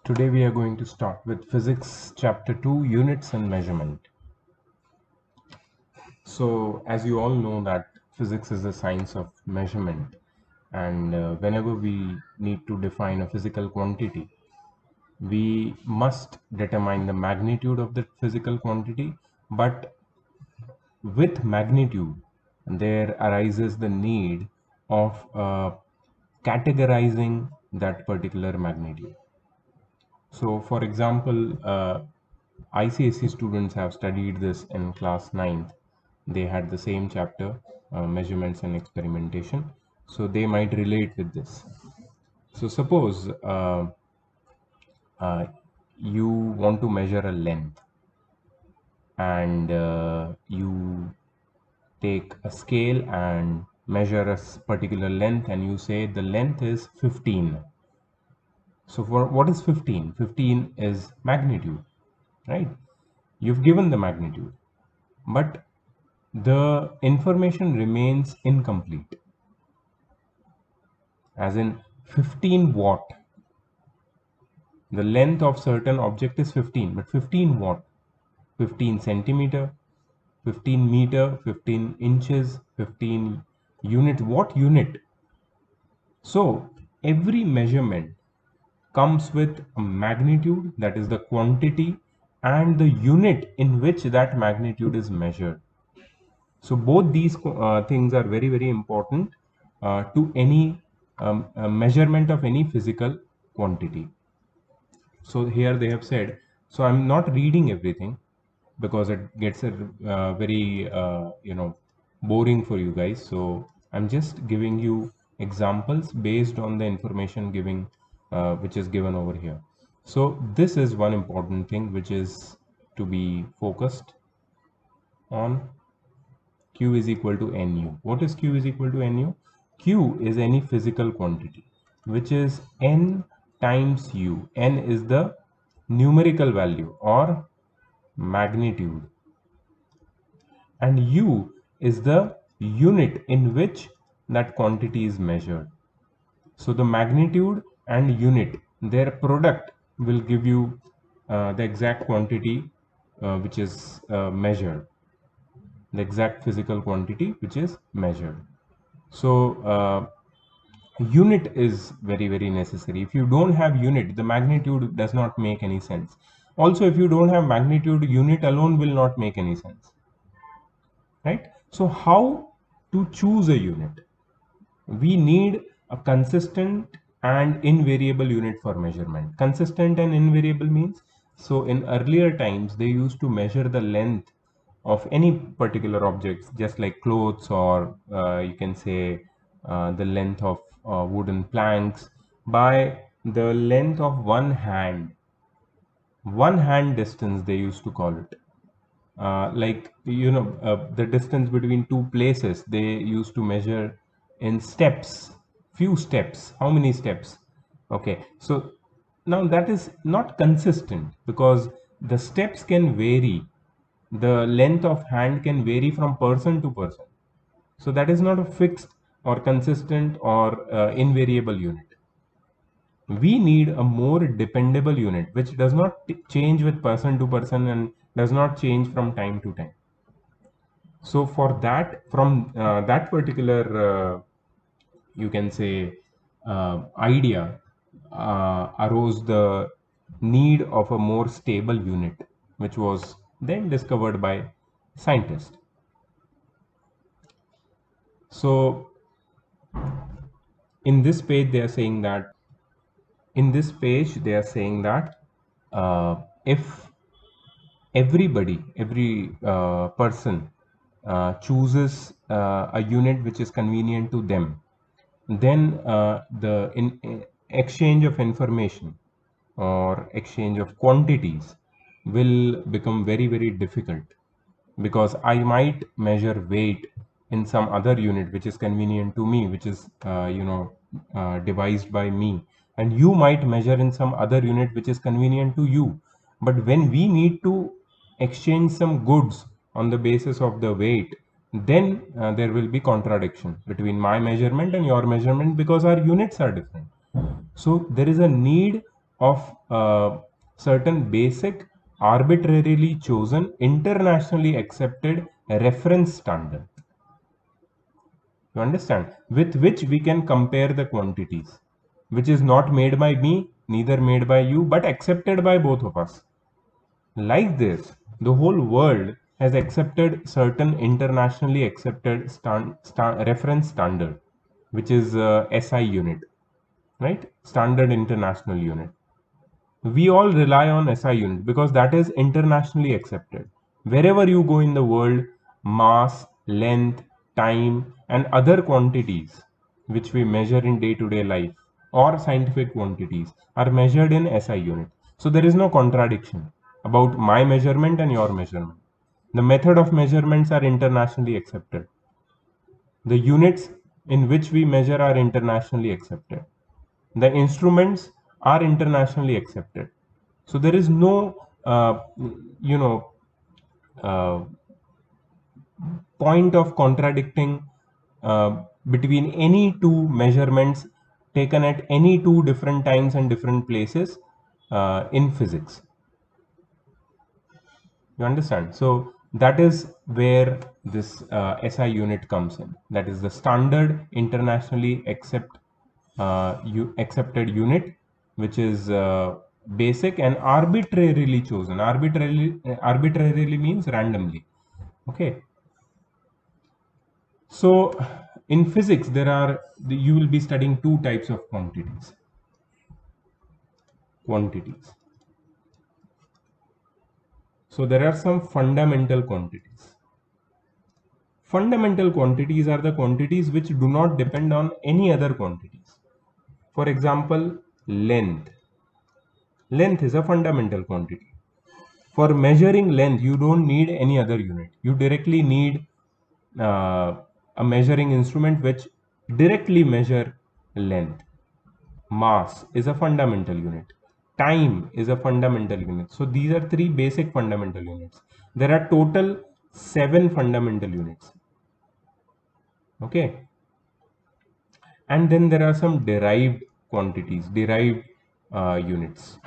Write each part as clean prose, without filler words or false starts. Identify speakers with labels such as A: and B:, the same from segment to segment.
A: Today we are going to start with Physics Chapter 2, Units and Measurement. So as you all know that physics is the science of measurement, and whenever we need to define a physical quantity, we must determine the magnitude of the physical quantity, but with magnitude there arises the need of categorizing that particular magnitude. So for example, ICSE students have studied this in class 9th. They had the same chapter, measurements and experimentation. So they might relate with this. So suppose uh, you want to measure a length, and you take a scale and measure a particular length, and you say the length is 15. So for what is 15? 15 is magnitude, right? You've given the magnitude, but the information remains incomplete. As in 15 watt, the length of certain object is 15, but 15 watt, 15 centimeter, 15 meter, 15 inches, 15 unit, what unit? So every measurement comes with a magnitude, that is the quantity, and the unit in which that magnitude is measured. So both these things are very, very important to any measurement of any physical quantity. So here they have said, so I'm not reading everything because it gets very, boring for you guys. So I'm just giving you examples based on the information giving, which is given over here. So this is one important thing which is to be focused on. Q is equal to Nu. What is Q is equal to Nu? Q is any physical quantity, which is N times U. N is the numerical value or magnitude, and U is the unit in which that quantity is measured. So the magnitude and unit, their product will give you the exact quantity which is measured, the exact physical quantity which is measured. So unit is very, very necessary. If you don't have unit, the magnitude does not make any sense. Also, if you don't have magnitude, unit alone will not make any sense, right? So how to choose a unit? We need a consistent and invariable unit for measurement. Consistent and invariable means, so in earlier times they used to measure the length of any particular objects, just like clothes, or you can say the length of wooden planks, by the length of one hand distance, they used to call it. Like the distance between two places, they used to measure in steps, few steps, how many steps. Okay, so now that is not consistent, because the steps can vary, the length of hand can vary from person to person. So that is not a fixed or consistent or invariable unit. We need a more dependable unit which does not change with person to person and does not change from time to time. So for that, from that particular, you can say, idea, arose the need of a more stable unit, which was then discovered by scientists. So in this page they are saying that if every person chooses a unit which is convenient to them, then the exchange of information or exchange of quantities will become very, very difficult, because I might measure weight in some other unit which is convenient to me, which is devised by me, and you might measure in some other unit which is convenient to you. But when we need to exchange some goods on the basis of the weight, then there will be contradiction between my measurement and your measurement, because our units are different. So there is a need of certain basic, arbitrarily chosen, internationally accepted reference standard. You understand? With which we can compare the quantities, which is not made by me, neither made by you, but accepted by both of us. Like this, the whole world has accepted certain internationally accepted reference standard, which is SI unit, right? Standard International Unit. We all rely on SI unit because that is internationally accepted. Wherever you go in the world, mass, length, time, and other quantities which we measure in day-to-day life or scientific quantities are measured in SI unit. So there is no contradiction about my measurement and your measurement. The method of measurements are internationally accepted. The units in which we measure are internationally accepted. The instruments are internationally accepted. So there is no, you know, uh, point of contradicting between any two measurements taken at any two different times and different places in physics. You understand? So that is where this SI unit comes in. That is the standard internationally accepted unit, which is basic and arbitrarily chosen. Arbitrarily means randomly. Okay. So in physics, you will be studying two types of quantities. So there are some fundamental quantities. Fundamental quantities are the quantities which do not depend on any other quantities. For example, length. Length is a fundamental quantity. For measuring length, you don't need any other unit. You directly need a measuring instrument which directly measure length. Mass is a fundamental unit. Time is a fundamental unit. So these are three basic fundamental units. There are total 7 fundamental units. Okay. And then there are some derived quantities, derived units.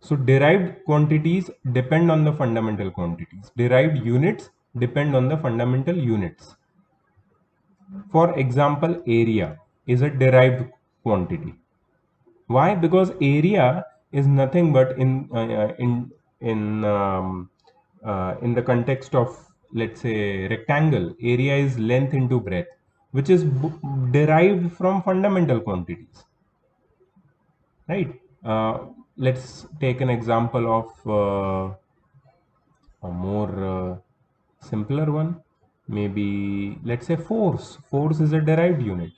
A: So derived quantities depend on the fundamental quantities. Derived units depend on the fundamental units. For example, area is a derived quantity. Why? Because area is nothing but in the context of, let's say, rectangle, area is length into breadth, which is derived from fundamental quantities, right? Let's take an example of a more simpler one. Maybe let's say force. Force is a derived unit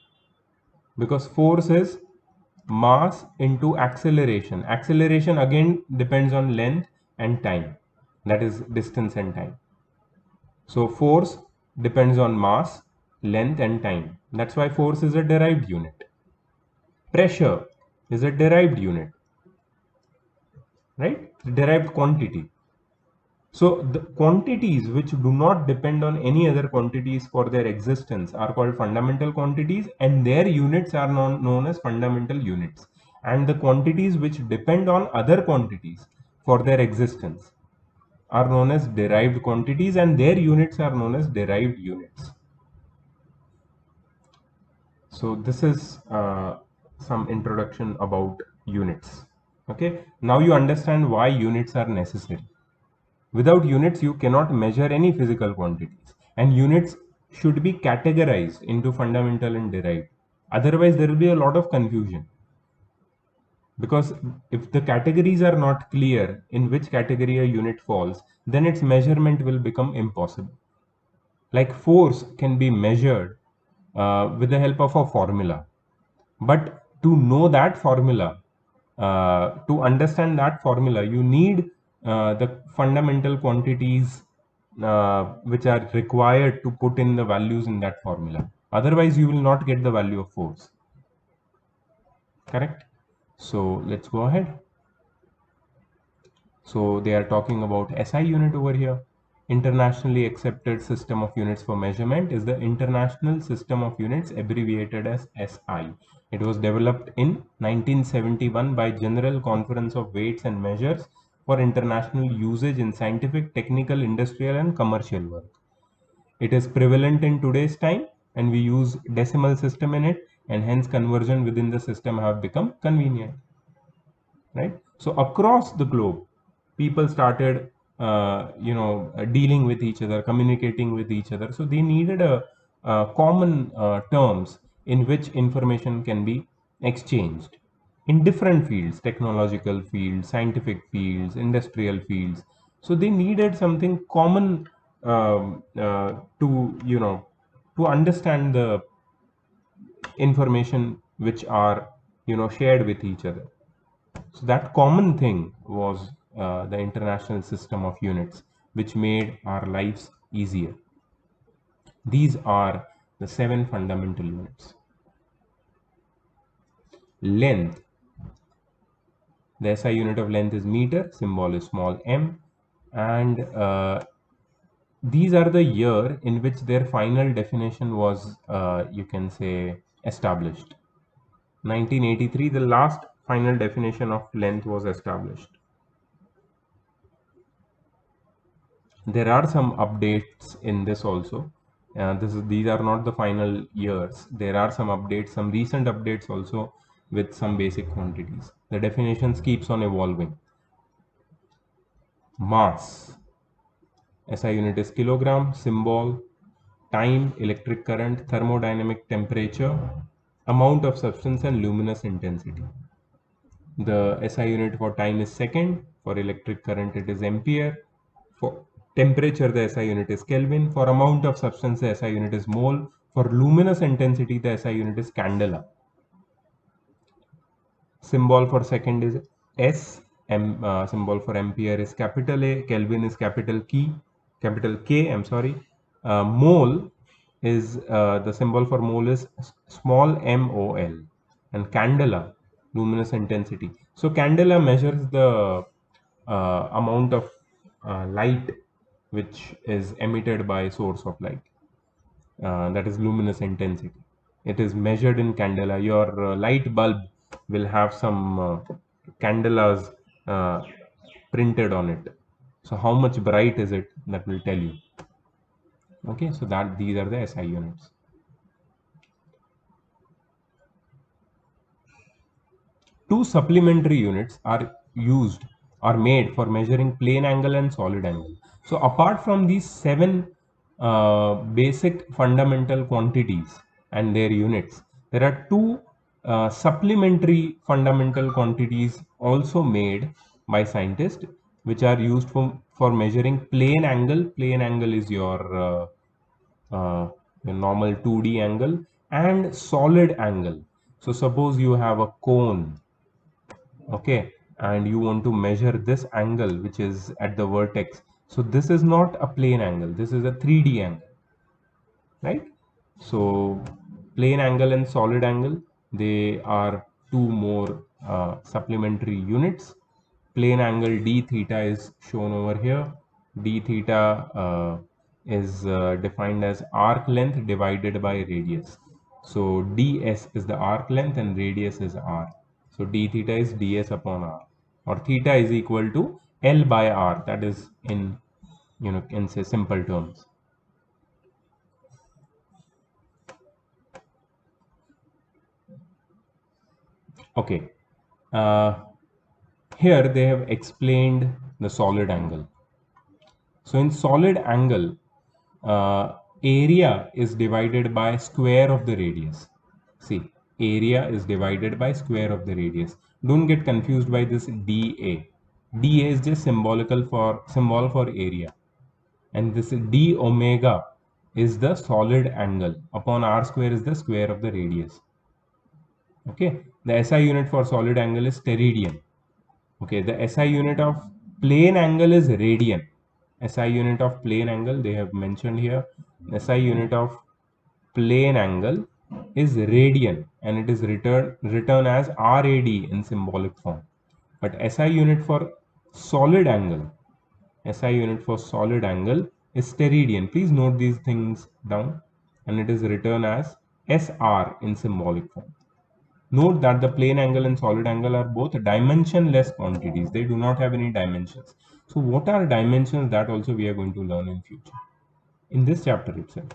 A: because force is mass into acceleration. Acceleration again depends on length and time, that is distance and time. So force depends on mass, length and time. That's why force is a derived unit. Pressure is a derived unit, right? Derived quantity. So the quantities which do not depend on any other quantities for their existence are called fundamental quantities, and their units are known as fundamental units. And the quantities which depend on other quantities for their existence are known as derived quantities, and their units are known as derived units. So this is some introduction about units. Okay, now you understand why units are necessary. Without units, you cannot measure any physical quantities, and units should be categorized into fundamental and derived. Otherwise, there will be a lot of confusion. Because if the categories are not clear in which category a unit falls, then its measurement will become impossible. Like force can be measured with the help of a formula. But to know that formula, to understand that formula, you need the fundamental quantities which are required to put in the values in that formula. Otherwise, you will not get the value of force. Correct? So let's go ahead. So they are talking about SI unit over here. Internationally accepted system of units for measurement is the International System of Units, abbreviated as SI. It was developed in 1971 by General Conference of Weights and Measures for international usage in scientific, technical, industrial and commercial work. It is prevalent in today's time and we use decimal system in it, and hence conversion within the system have become convenient, right? So across the globe, people started dealing with each other, communicating with each other. So they needed a common terms in which information can be exchanged in different fields, technological fields, scientific fields, industrial fields. So they needed something common to to understand the information which are shared with each other. So that common thing was the international system of units, which made our lives easier. These are the 7 fundamental units. Length. The SI unit of length is meter, symbol is small m, and these are the year in which their final definition was, you can say, established. 1983, the last final definition of length was established. There are some updates in this also. These are not the final years. There are some updates, some recent updates also with some basic quantities. The definitions keeps on evolving. Mass. SI unit is kilogram, symbol, time, electric current, thermodynamic temperature, amount of substance and luminous intensity. The SI unit for time is second, for electric current it is ampere, for temperature the SI unit is Kelvin, for amount of substance the SI unit is mole, for luminous intensity the SI unit is candela. Symbol for second is S, symbol for ampere is capital A, Kelvin is capital K, I'm sorry. Mole is, the symbol for mole is small mol, and candela, luminous intensity. So candela measures the amount of light which is emitted by source of light, that is luminous intensity. It is measured in candela. Your light bulb will have some candelas printed on it. So how much bright is it, that will tell you. Okay, so that these are the SI units. Two supplementary units are made for measuring plane angle and solid angle. So apart from these 7 basic fundamental quantities and their units, there are two supplementary fundamental quantities also made by scientists, which are used for measuring plane angle. Plane angle is your normal 2D angle, and solid angle. So suppose you have a cone, okay, and you want to measure this angle which is at the vertex. So this is not a plane angle, this is a 3D angle, right? So plane angle and solid angle, they are two more supplementary units. Plane angle d theta is shown over here. D theta is defined as arc length divided by radius. So ds is the arc length and radius is r. So d theta is ds upon r, or theta is equal to L by r. That is in, can say, simple terms. Okay. Here they have explained the solid angle. So in solid angle, area is divided by square of the radius. See, area is divided by square of the radius. Don't get confused by this dA. dA is just symbol for area, and this d omega is the solid angle upon r square is the square of the radius. Okay, the SI unit for solid angle is steradian. Okay, the SI unit of plane angle is radian. SI unit of plane angle, they have mentioned here. SI unit of plane angle is radian, and it is written as RAD in symbolic form. But SI unit for solid angle, SI unit for solid angle is steradian. Please note these things down, and it is written as SR in symbolic form. Note that the plane angle and solid angle are both dimensionless quantities. They do not have any dimensions. So what are dimensions? That also we are going to learn in future in this chapter itself.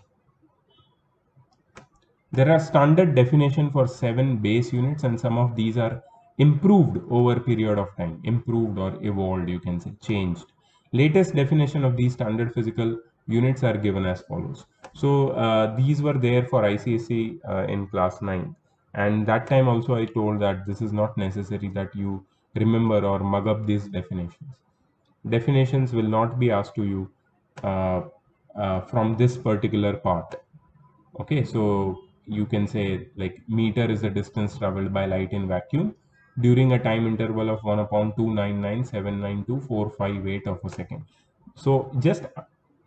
A: There are standard definition for 7 base units, and some of these are improved over period of time. Improved or evolved, you can say, changed. Latest definition of these standard physical units are given as follows. So these were there for ICSE in class 9, and that time also I told that this is not necessary that you remember or mug up these definitions. Definitions will not be asked to you uh, from this particular part. Okay, so you can say like meter is the distance traveled by light in vacuum during a time interval of 1 upon 299,792,458 of a second. So just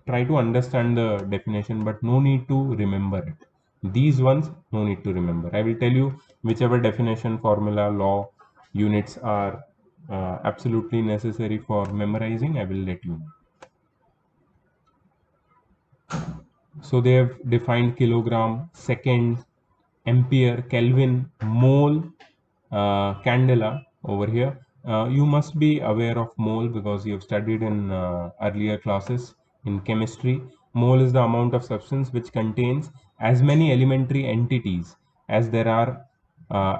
A: try to understand the definition, but no need to remember it. These ones, no need to remember. I will tell you whichever definition, formula, law, units are absolutely necessary for memorizing. I will let you know. So they have defined kilogram, second, ampere, Kelvin, mole, candela over here. You must be aware of mole because you have studied in earlier classes in chemistry. Mole is the amount of substance which contains as many elementary entities as there are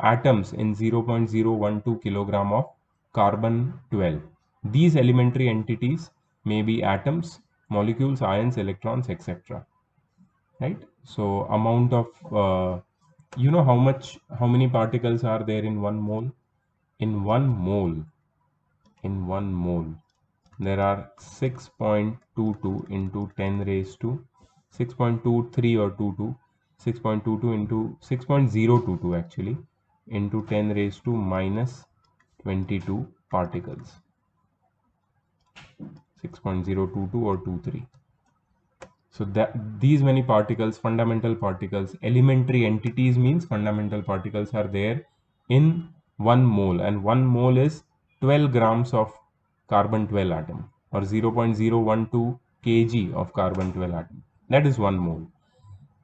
A: atoms in 0.012 kilogram of carbon 12. These elementary entities may be atoms, molecules, ions, electrons, etc. Right? So amount of you know how many particles are there in 1 mole? In 1 mole, there are 6.22 into 10 raised to 6.23 or 22, 6.22 into 6.022 actually into 10 raised to minus 22 particles. 6.022 or 23. So that these many particles, fundamental particles, elementary entities means fundamental particles are there in 1 mole, and 1 mole is 12 grams of carbon 12 atom or 0.012 kg of carbon 12 atom. That is 1 mole.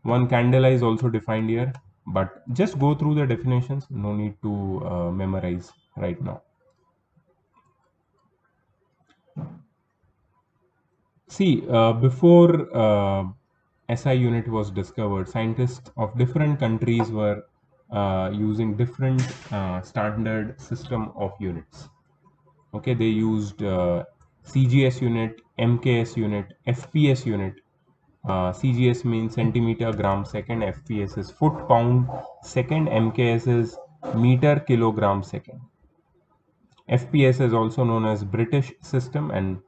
A: One candela is also defined here, but just go through the definitions. No need to memorize right now. See, before SI unit was discovered, scientists of different countries were using different standard system of units. Okay, they used CGS unit, MKS unit, FPS unit. CGS means centimeter, gram, second. FPS is foot, pound, second. MKS is meter, kilogram, second. FPS is also known as British system, and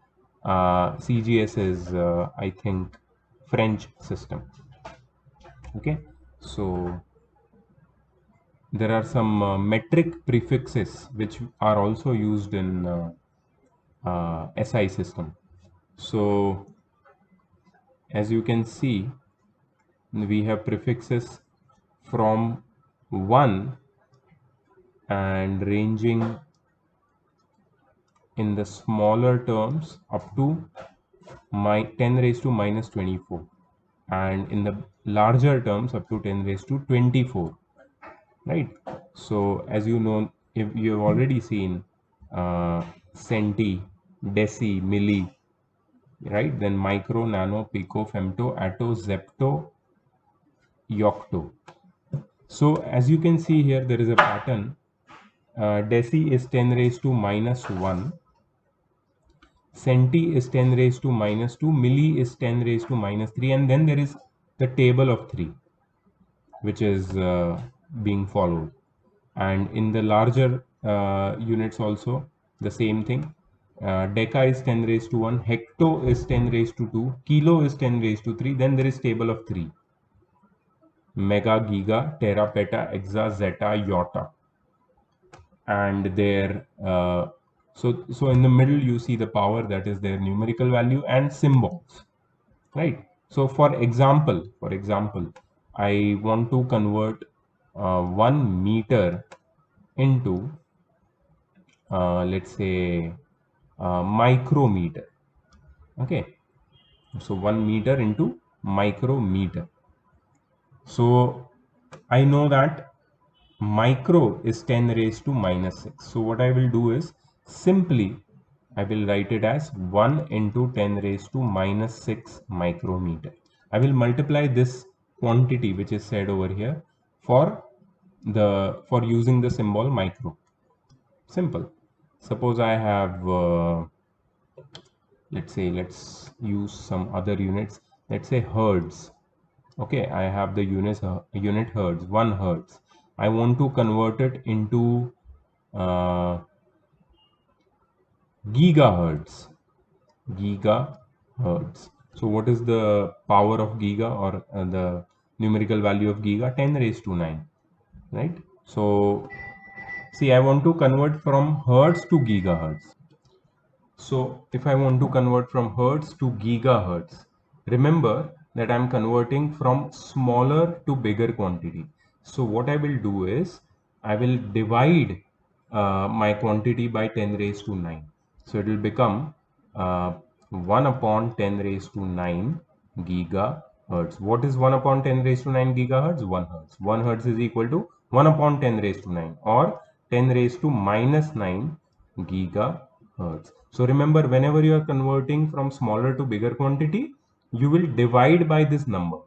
A: CGS is, I think, French system. Okay, so there are some metric prefixes which are also used in SI system. So as you can see, we have prefixes from 1 and ranging in the smaller terms up to 10 raised to minus 24, and in the larger terms up to 10 raised to 24, right? So as you know, if you have already seen centi, deci, milli, right? Then micro, nano, pico, femto, atto, zepto, yocto. So as you can see here, there is a pattern. Deci is 10 raised to minus 1, centi is 10 raised to minus 2, milli is 10 raised to minus 3, and then there is the table of 3 which is being followed. And in the larger units also the same thing. Deca is 10 raised to 1, hecto is 10 raised to 2, kilo is 10 raised to 3, then there is table of 3: mega, giga, tera, peta, exa, zeta, iota. And there so in the middle you see the power, that is their numerical value, and symbols, right? So for example, I want to convert 1 meter into let's say micrometer. Okay, so 1 meter into micrometer. So I know that Micro is 10 raised to minus 6. So what I will do is simply I will write it as 1 into 10 raised to minus 6 micrometer. I will multiply this quantity which is said over here for using the symbol micro. Simple. Suppose I have let's use some other units. Let's say hertz. Okay, I have the unit hertz, 1 hertz. I want to convert it into uh, gigahertz. Gigahertz. So what is the power of giga, or the numerical value of giga? 10 raised to 9, right? So see, I want to convert from hertz to gigahertz. So if I want to convert from hertz to gigahertz, remember that I'm converting from smaller to bigger quantity. So what I will do is I will divide my quantity by 10 raised to 9. So it will become 1 upon 10 raised to 9 gigahertz. What is 1 upon 10 raised to 9 gigahertz? 1 hertz. 1 hertz is equal to 1 upon 10 raised to 9, or 10 raised to minus 9 gigahertz. So remember, whenever you are converting from smaller to bigger quantity, you will divide by this number,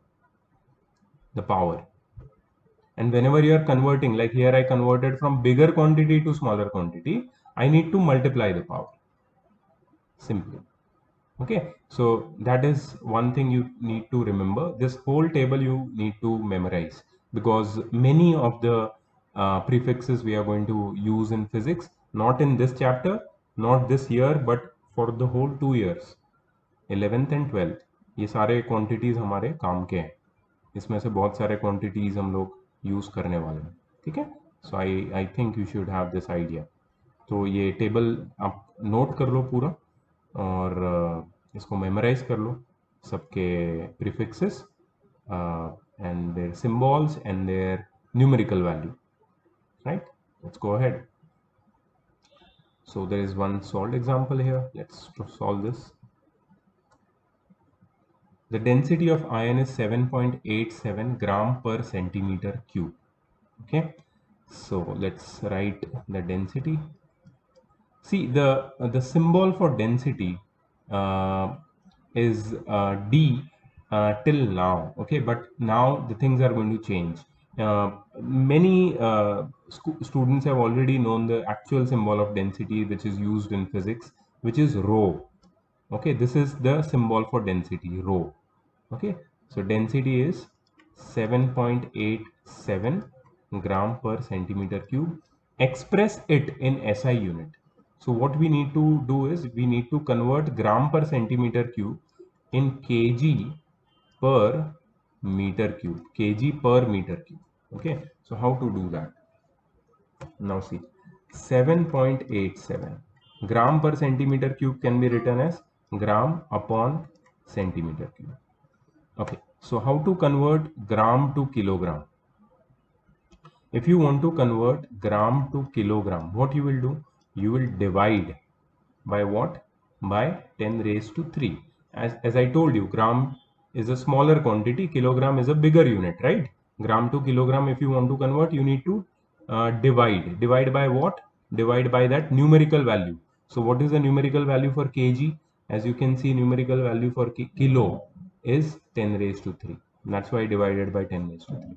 A: the power. And whenever you are converting, like here I converted from bigger quantity to smaller quantity, I need to multiply the power simply. Okay, so that is one thing you need to remember. This whole table you need to memorize, because many of the prefixes we are going to use in physics, not in this chapter, not this year, but for the whole 2 years, 11th and 12th, ये सारे quantities हमारे काम के हैं. इसमें से बहुत सारे quantities हम लोग यूज़ करने वाले हैं. ठीक है? So I think you should have this idea. तो ये टेबल आप नोट कर लो पूरा, और इसको मेमोराइज कर लो, सबके prefixes and their symbols and their numerical value, right? Let's go ahead. So there is one solved example here. Let's solve this. The density of iron is 7.87 gram per centimeter cube. Okay, so let's write the density. See, the symbol for density is D till now. Okay, but now the things are going to change. Many students have already known the actual symbol of density which is used in physics, which is rho. Okay, this is the symbol for density, rho. Okay, so density is 7.87 gram per centimeter cube. Express it in SI unit. So what we need to do is we need to convert gram per centimeter cube in kg per meter cube. Kg per meter cube. Okay, so how to do that? Now see, 7.87 gram per centimeter cube can be written as gram upon centimeter cube. Okay, so how to convert gram to kilogram? If you want to convert gram to kilogram, what you will do? You will divide by what? By 10 raised to 3. As I told you, gram is a smaller quantity, kilogram is a bigger unit, right? Gram to kilogram, if you want to convert, you need to divide. Divide by what? Divide by that numerical value. So what is the numerical value for kg? As you can see, numerical value for kilo is 10 raised to 3. That's why divided by 10 raised to 3.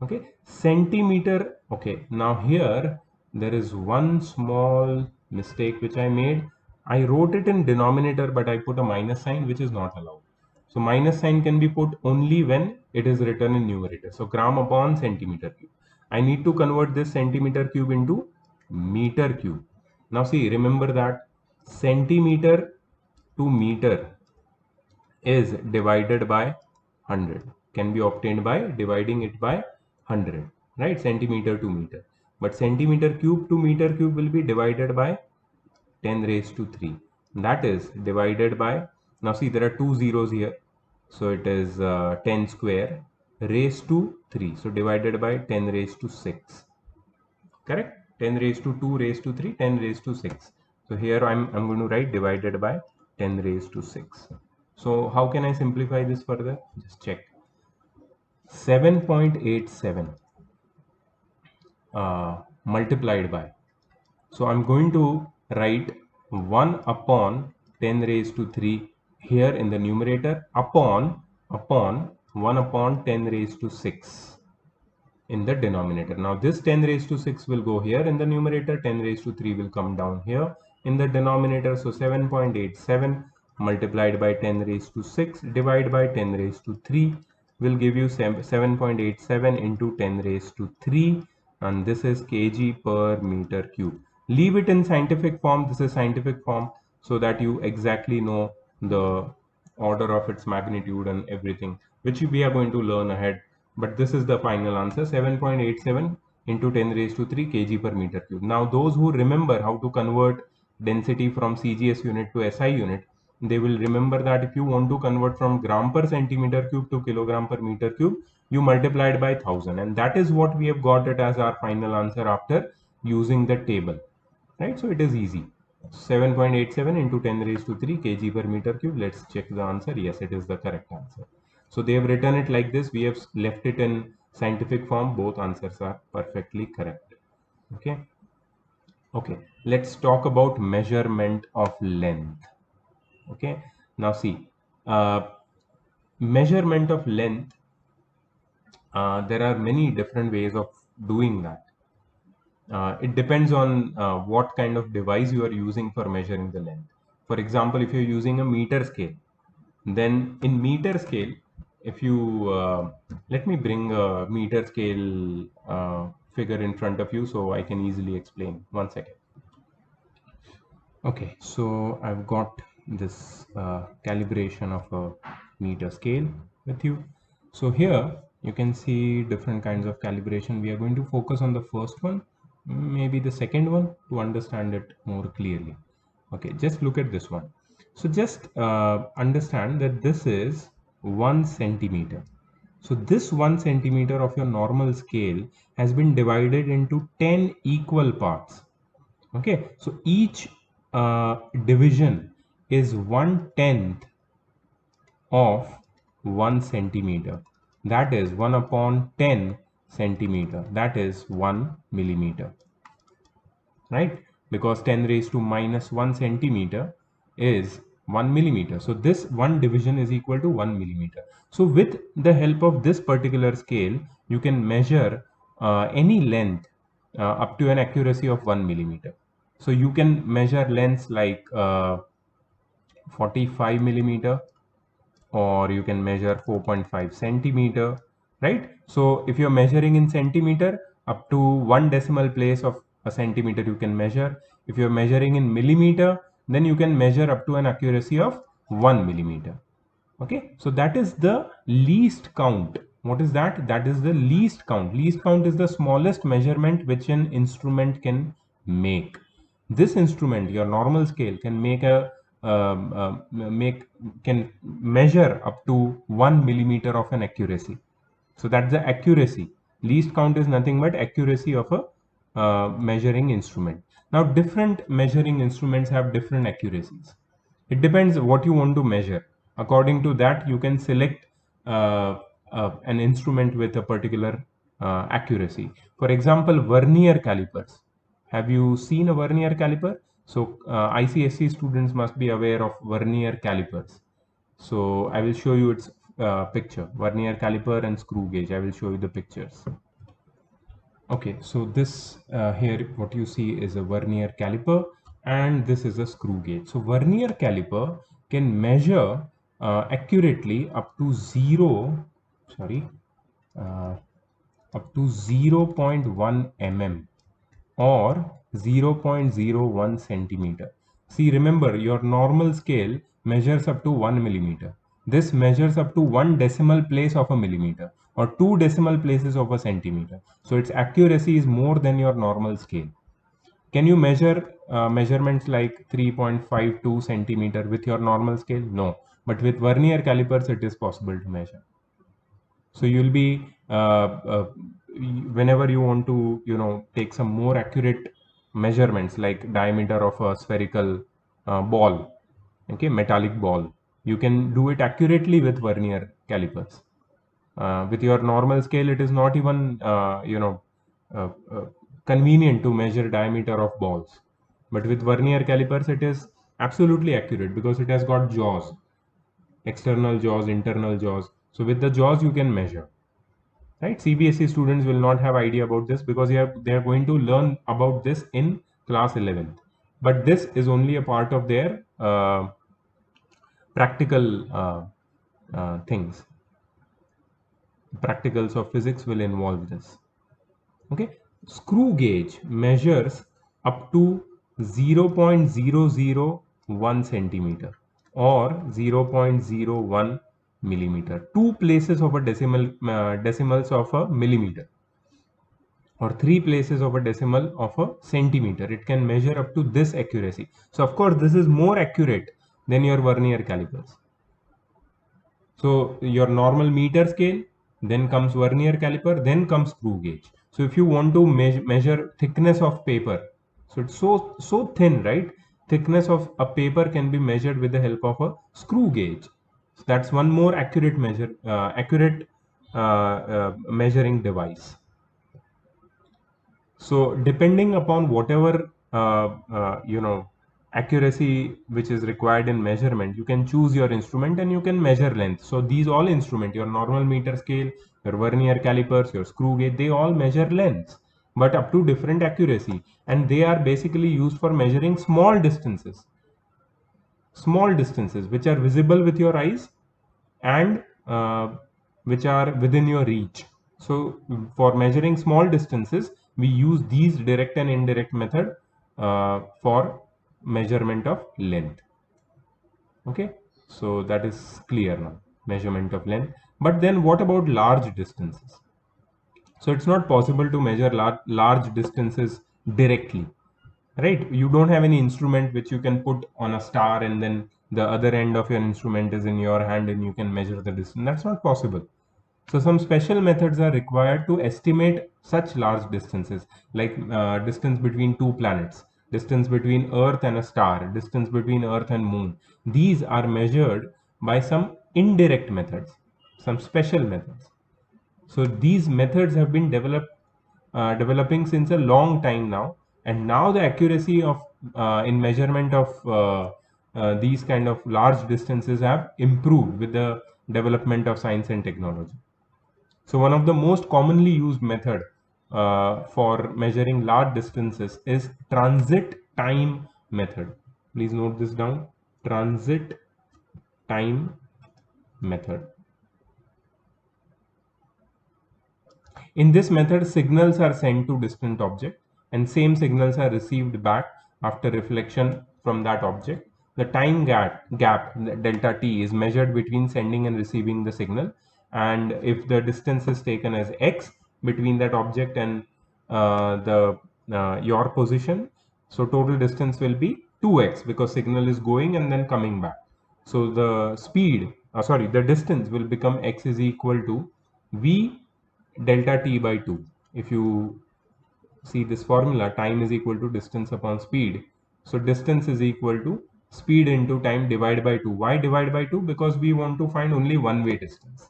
A: Okay, centimeter. Okay, now here there is one small mistake which I made. I wrote it in denominator, but I put a minus sign, which is not allowed. So minus sign can be put only when it is written in numerator. So gram upon centimeter cube. I need to convert this centimeter cube into meter cube. Now see, remember that centimeter to meter is divided by 100, can be obtained by dividing it by 100, right? Centimeter to meter. But centimeter cube to meter cube will be divided by 10 raised to 3. That is divided by, now see, there are two zeros here. So it is 10 square raised to 3. So divided by 10 raised to 6. Correct? 10 raised to 2 raised to 3, 10 raised to 6. So here I'm going to write divided by 10 raised to 6. So how can I simplify this further? Just check. 7.87 multiplied by. So I'm going to write 1 upon 10 raised to 3 here in the numerator upon 1 upon 10 raised to 6 in the denominator. Now this 10 raised to 6 will go here in the numerator, 10 raised to 3 will come down here in the denominator. So 7.87 multiplied by 10 raised to 6 divided by 10 raised to 3 will give you 7.87 into 10 raised to 3, and this is kg per meter cube. Leave it in scientific form. This is scientific form so that you exactly know the order of its magnitude and everything, which we are going to learn ahead. But this is the final answer, 7.87 into 10 raised to 3 kg per meter cube. Now those who remember how to convert density from CGS unit to SI unit, they will remember that if you want to convert from gram per centimeter cube to kilogram per meter cube, you multiply it by 1000, and that is what we have got it as our final answer after using the table, right? So it is easy. 7.87 into 10 raised to 3 kg per meter cube. Let's check the answer. Yes, it is the correct answer. So they have written it like this. We have left it in scientific form. Both answers are perfectly correct. Okay. Okay. Let's talk about measurement of length. Okay. Now see, measurement of length. There are many different ways of doing that. It depends on what kind of device you are using for measuring the length. For example, if you're using a meter scale, then in meter scale, if you let me bring a meter scale figure in front of you so I can easily explain. 1 second. Okay, so I've got this calibration of a meter scale with you. So here you can see different kinds of calibration. We are going to focus on the first one, maybe the second one, to understand it more clearly. Okay, just look at this one. So just understand that this is 1 centimeter. So this 1 centimeter of your normal scale has been divided into 10 equal parts. Okay, so each division is 1/10 of 1 centimeter. That is 1 upon 10 centimeter. That is 1 millimeter. Right? Because 10 raised to minus 1 centimeter is 1 millimeter. So this one division is equal to 1 millimeter. So with the help of this particular scale, you can measure any length up to an accuracy of 1 millimeter. So you can measure lengths like 45 millimeter, or you can measure 4.5 centimeter, right? So if you're measuring in centimeter, up to 1 decimal place of a centimeter you can measure. If you're measuring in millimeter, then you can measure up to an accuracy of 1 millimeter. Okay, so that is the least count. What is that? That is the least count. Least count is the smallest measurement which an instrument can make. This instrument, your normal scale, can make a can measure up to 1 millimeter of an accuracy. So that's the accuracy. Least count is nothing but accuracy of a measuring instrument. Now different measuring instruments have different accuracies. It depends what you want to measure. According to that, you can select an instrument with a particular accuracy. For example, vernier calipers. Have you seen a vernier caliper? So ICSE students must be aware of vernier calipers. So I will show you its picture, vernier caliper and screw gauge. I will show you the pictures. Okay, so this here what you see is a vernier caliper, and this is a screw gauge. So vernier caliper can measure accurately up to up to 0.1 mm or 0.01 centimeter. See, remember, your normal scale measures up to 1 millimeter. This measures up to 1 decimal place of a millimeter or 2 decimal places of a centimeter. So its accuracy is more than your normal scale. Can you measure measurements like 3.52 centimeter with your normal scale? No. But with vernier calipers, it is possible to measure. So you'll be whenever you want to, take some more accurate measurements like diameter of a spherical ball, okay, metallic ball, you can do it accurately with vernier calipers. With your normal scale, it is not even convenient to measure diameter of balls. But with vernier calipers, it is absolutely accurate because it has got jaws, external jaws, internal jaws. So with the jaws, you can measure. Right? CBSE students will not have idea about this because they are going to learn about this in class 11th. But this is only a part of their practical things. Practicals of physics will involve this. Okay, screw gauge measures up to 0.001 centimeter or 0.01 millimeter, two places of a decimals of a millimeter, or three places of a decimal of a centimeter. It can measure up to this accuracy. So of course this is more accurate than your vernier calipers. So your normal meter scale, then comes vernier caliper, then comes screw gauge. So if you want to measure thickness of paper, so it's so thin, right? Thickness of a paper can be measured with the help of a screw gauge. So that's one more accurate measuring device. So depending upon whatever accuracy which is required in measurement, you can choose your instrument and you can measure length. So these all instrument, your normal meter scale, your vernier calipers, your screw gauge, they all measure lengths, but up to different accuracy, and they are basically used for measuring small distances which are visible with your eyes and which are within your reach. So for measuring small distances, we use these direct and indirect method for measurement of length. Okay, so that is clear now, measurement of length. But then what about large distances? So it's not possible to measure large distances directly, right? You don't have any instrument which you can put on a star and then the other end of your instrument is in your hand and you can measure the distance. That's not possible. So some special methods are required to estimate such large distances, like distance between two planets, distance between Earth and a star, distance between Earth and Moon. These are measured by some indirect methods, some special methods. So these methods have been developing since a long time now, and now the accuracy of in measurement of these kind of large distances have improved with the development of science and technology. So one of the most commonly used method for measuring large distances is transit time method. Please note this down. Transit time method. In this method, signals are sent to distant object and same signals are received back after reflection from that object. The time gap delta t is measured between sending and receiving the signal, and if the distance is taken as x between that object and the your position, so total distance will be 2x because signal is going and then coming back. So the the distance will become x is equal to v delta t by 2. If you see this formula, time is equal to distance upon speed. So distance is equal to speed into time divided by 2. Why divide by 2? Because we want to find only one way distance.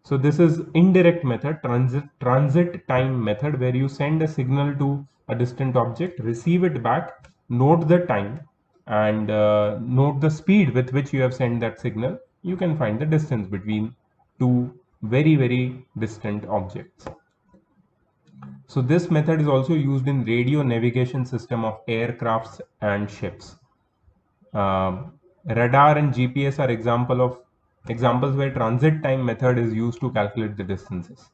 A: So this is indirect method, transit time method, where you send a signal to a distant object, receive it back, note the time, and note the speed with which you have sent that signal. You can find the distance between two very distant objects. So this method is also used in radio navigation system of aircrafts and ships. Radar and GPS are examples where transit time method is used to calculate the distances.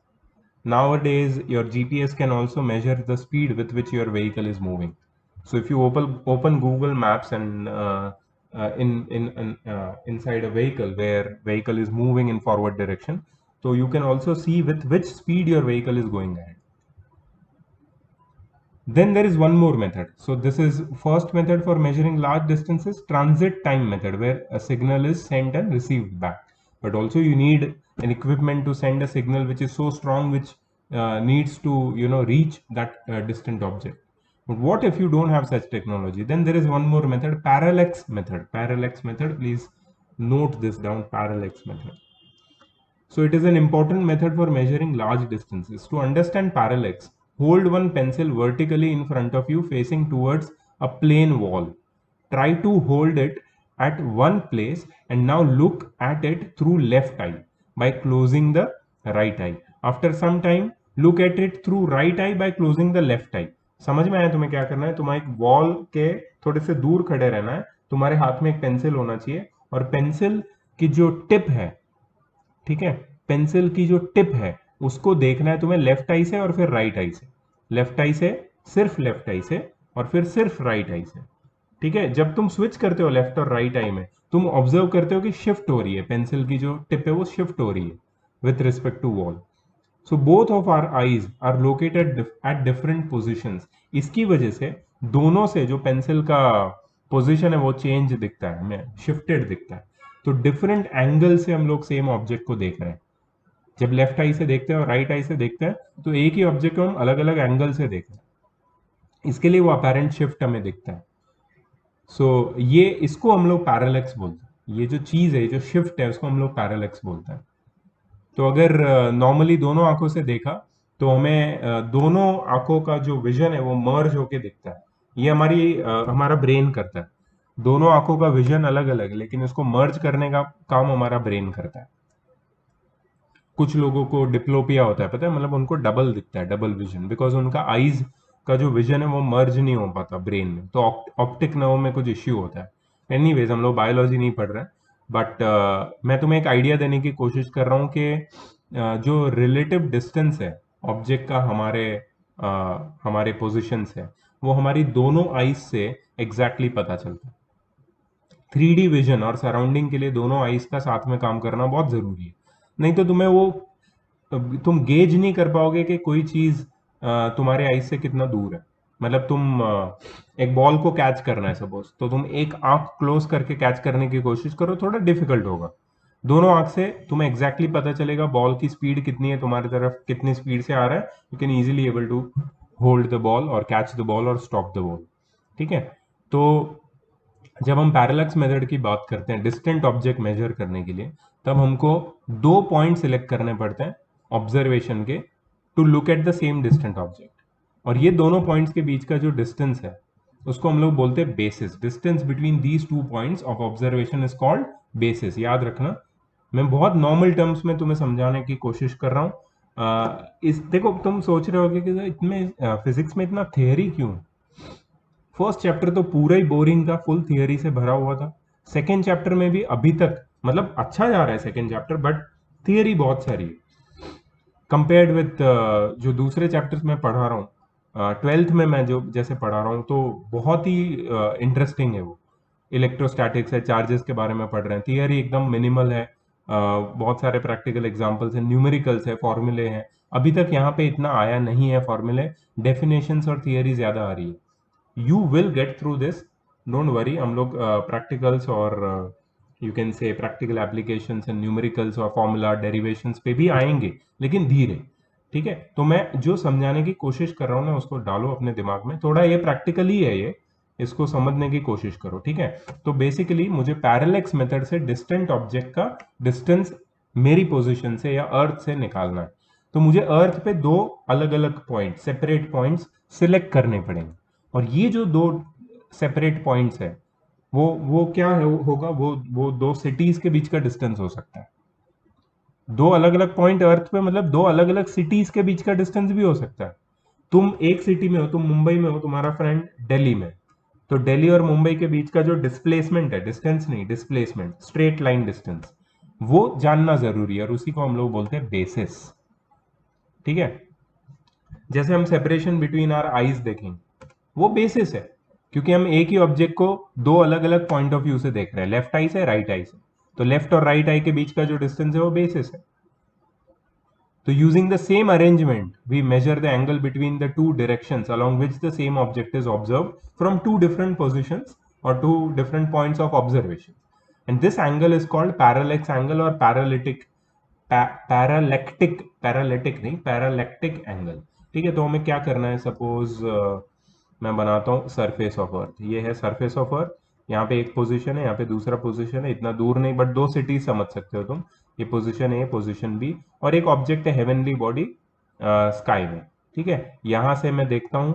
A: Nowadays, your GPS can also measure the speed with which your vehicle is moving. So if you open Google Maps and inside a vehicle where vehicle is moving in forward direction, so you can also see with which speed your vehicle is going ahead. Then there is one more method. So this is first method for measuring large distances, transit time method, where a signal is sent and received back. But also you need an equipment to send a signal which is so strong, which needs to reach that distant object. But what if you don't have such technology? Then there is one more method, parallax method. Parallax method, please note this down, parallax method. So it is an important method for measuring large distances. To understand parallax, hold one pencil vertically in front of you facing towards a plain wall. Try to hold it at one place and now look at it through left eye by closing the right eye. After some time look at it through right eye by closing the left eye. समझ में आया तुम्हें क्या करना है? तुम्हें एक wall के थोड़े से दूर खड़े रहना है, तुम्हारे हाथ में एक पेंसिल होना चाहिए और पेंसिल की जो टिप है, ठीक है, पेंसिल की जो टिप है उसको देखना है तुम्हें लेफ्ट आई से और फिर राइट आई से, लेफ्ट आई से, सिर्फ लेफ्ट आई से और फिर सिर्फ राइट आई से। ठीक है, जब तुम स्विच करते हो लेफ्ट और राइट आई में, तुम ऑब्जर्व करते हो कि शिफ्ट हो रही है, पेंसिल की जो टिप है वो शिफ्ट हो रही है with respect to wall. So both of our eyes are located at different positions. इसकी वजह से दोनों से जो पेंसिल का पोजिशन है वो चेंज दिखता है, हमें शिफ्टेड दिखता है। तो डिफरेंट एंगल से हम लोग सेम ऑब्जेक्ट को देख रहे हैं। जब लेफ्ट आई से देखते हैं और राइट आई से देखते हैं तो एक ही ऑब्जेक्ट को हम अलग अलग एंगल से देख रहे हैं, इसके लिए वो अपेरेंट शिफ्ट हमें दिखता है। सो ये इसको हम लोग पैरेलैक्स बोलते हैं। ये जो चीज है, जो शिफ्ट है, उसको हम लोग पैरेलैक्स बोलते हैं। तो अगर नॉर्मली दोनों आंखों से देखा तो हमें दोनों आंखों का जो विजन है वो मर्ज होके दिखता है। ये हमारा ब्रेन करता है। दोनों आंखों का विजन अलग अलग है लेकिन इसको मर्ज करने का काम हमारा ब्रेन करता है। कुछ लोगों को डिप्लोपिया होता है, पता है, मतलब उनको डबल दिखता है, डबल विजन, बिकॉज उनका आईज का जो विजन है वो मर्ज नहीं हो पाता ब्रेन में, तो ऑप्टिक नर्व में कुछ इश्यू होता है। एनीवेज, हम लोग बायोलॉजी नहीं पढ़ रहे हैं, बट मैं तुम्हें एक आइडिया देने की कोशिश कर रहा हूँ कि जो रिलेटिव डिस्टेंस है ऑब्जेक्ट का हमारे पोजिशन से, वो हमारी दोनों आईज से एग्जैक्टली पता चलता है। 3D विजन और सराउंडिंग के लिए दोनों आईज का साथ में काम करना बहुत जरूरी है, नहीं तो तुम गेज नहीं कर पाओगे कि कोई चीज तुम्हारे आईज से कितना दूर है। मतलब तुम एक बॉल को कैच करना है सपोज, तो तुम एक आंख क्लोज करके कैच करने की कोशिश करो, थोड़ा डिफिकल्ट होगा। दोनों आंख से तुम्हें एग्जैक्टली पता चलेगा बॉल की स्पीड कितनी है, तुम्हारी तरफ कितनी स्पीड से आ रहा है। You can easily able to hold the ball और कैच द बॉल और स्टॉप द बॉल। ठीक है, तो जब हम पैरेलैक्स मेथड की बात करते हैं डिस्टेंट ऑब्जेक्ट मेजर करने के लिए, तब हमको दो पॉइंट सिलेक्ट करने पड़ते हैं ऑब्जर्वेशन के, to look at the same distant object. और ये दोनों पॉइंट्स के बीच का जो डिस्टेंस है उसको हम लोग बोलते हैं basis. Distance between these two points of observation is called basis. याद रखना, मैं बहुत नॉर्मल टर्म्स में तुम्हें समझाने की कोशिश कर रहा हूँ। इस देखो, तुम सोच रहे होगे कि इसमें फिजिक्स में इतना थियरी क्यों। फर्स्ट चैप्टर तो पूरा ही बोरिंग था, फुल थियरी से भरा हुआ था। सेकेंड चैप्टर में भी अभी तक मतलब अच्छा जा रहा है सेकेंड चैप्टर, बट थियरी बहुत सारी है कंपेयर्ड विथ जो दूसरे चैप्टर्स में पढ़ा रहा हूँ। ट्वेल्थ में मैं जो जैसे पढ़ा रहा हूँ तो बहुत ही इंटरेस्टिंग है वो। इलेक्ट्रोस्टैटिक्स है, चार्जेस के बारे में पढ़ रहे हैं, थियरी एकदम मिनिमल है, बहुत सारे प्रैक्टिकल एग्जांपल्स हैं, न्यूमेरिकल्स है, फॉर्मूले हैं। अभी तक यहाँ पे इतना आया नहीं है फॉर्मूले, डेफिनेशंस और थियरी ज्यादा आ रही है। You will get through this, don't worry. हम लोग प्रैक्टिकल्स और you can say practical applications and numericals और फॉर्मूला डेरिवेशंस पे भी आएंगे, लेकिन धीरे। ठीक है, तो मैं जो समझाने की कोशिश कर रहा हूँ ना उसको डालो अपने दिमाग में, थोड़ा ये प्रैक्टिकल ही है, ये इसको समझने की कोशिश करो। ठीक है, तो बेसिकली मुझे पैरेलैक्स मेथड से डिस्टेंट ऑब्जेक्ट का डिस्टेंस मेरी पोजीशन से या अर्थ से निकालना है। तो मुझे अर्थ पे दो अलग अलग पॉइंट, सेपरेट पॉइंट्स सिलेक्ट करने पड़ेंगे, और ये जो दो सेपरेट पॉइंट्स है वो क्या है, होगा वो दो सिटीज के बीच का डिस्टेंस हो सकता है। दो अलग अलग पॉइंट अर्थ पे मतलब दो अलग अलग सिटीज के बीच का डिस्टेंस भी हो सकता है। तुम एक सिटी में हो, तुम मुंबई में हो, तुम्हारा फ्रेंड दिल्ली में, तो दिल्ली और मुंबई के बीच का जो डिस्प्लेसमेंट है, डिस्टेंस नहीं, डिस्प्लेसमेंट, स्ट्रेट लाइन डिस्टेंस, वो जानना जरूरी है और उसी को हम लोग बोलते हैं बेसिस। ठीक है, जैसे हम सेपरेशन बिटवीन आवर आईज देखेंगे, वो बेसिस है, क्योंकि हम एक ही ऑब्जेक्ट को दो अलग अलग पॉइंट ऑफ व्यू से देख रहे हैं, लेफ्ट आई से, राइट आई से। तो लेफ्ट और राइट आई के बीच का जो डिस्टेंस है वो बेसिस है। तो using the same arrangement we measure the angle between the two directions along which the same object is observed from two different positions or two different points of observation, and this angle is called parallax angle or पैरालैक्टिक नहीं, पैरालैक्टिक angle. ठीक है, तो हमें क्या करना है, suppose मैं बनाता हूँ सरफेस ऑफ अर्थ। ये है सरफेस ऑफ अर्थ, यहाँ पे एक पोजीशन है, यहाँ पे दूसरा पोजीशन है, इतना दूर नहीं बट दो सिटीज समझ सकते हो तुम। ये पोजीशन ए, पोजीशन बी, और एक ऑब्जेक्ट है हेवनली बॉडी स्काई में। ठीक है, यहां से मैं देखता हूं,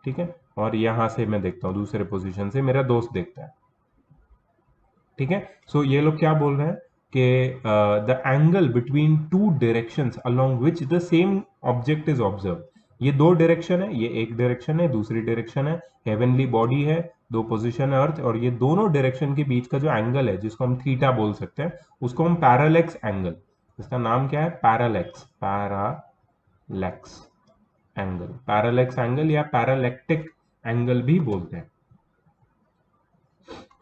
A: ठीक है, और यहां से मैं देखता हूं, दूसरे पोजीशन से मेरा दोस्त देखता है, ठीक है। सो ये लोग क्या बोल रहे हैं कि the angle between two directions along which the same object is observe. ये दो डायरेक्शन है, ये एक डायरेक्शन है, दूसरी डायरेक्शन है, हेवनली बॉडी है, दो पोजीशन है अर्थ, और ये दोनों डायरेक्शन के बीच का जो एंगल है जिसको हम थीटा बोल सकते हैं, उसको हम पैरालेक्स एंगल, इसका नाम क्या है, parallax, parallax angle, parallax angle या पैरालेक्टिक एंगल भी बोलते हैं।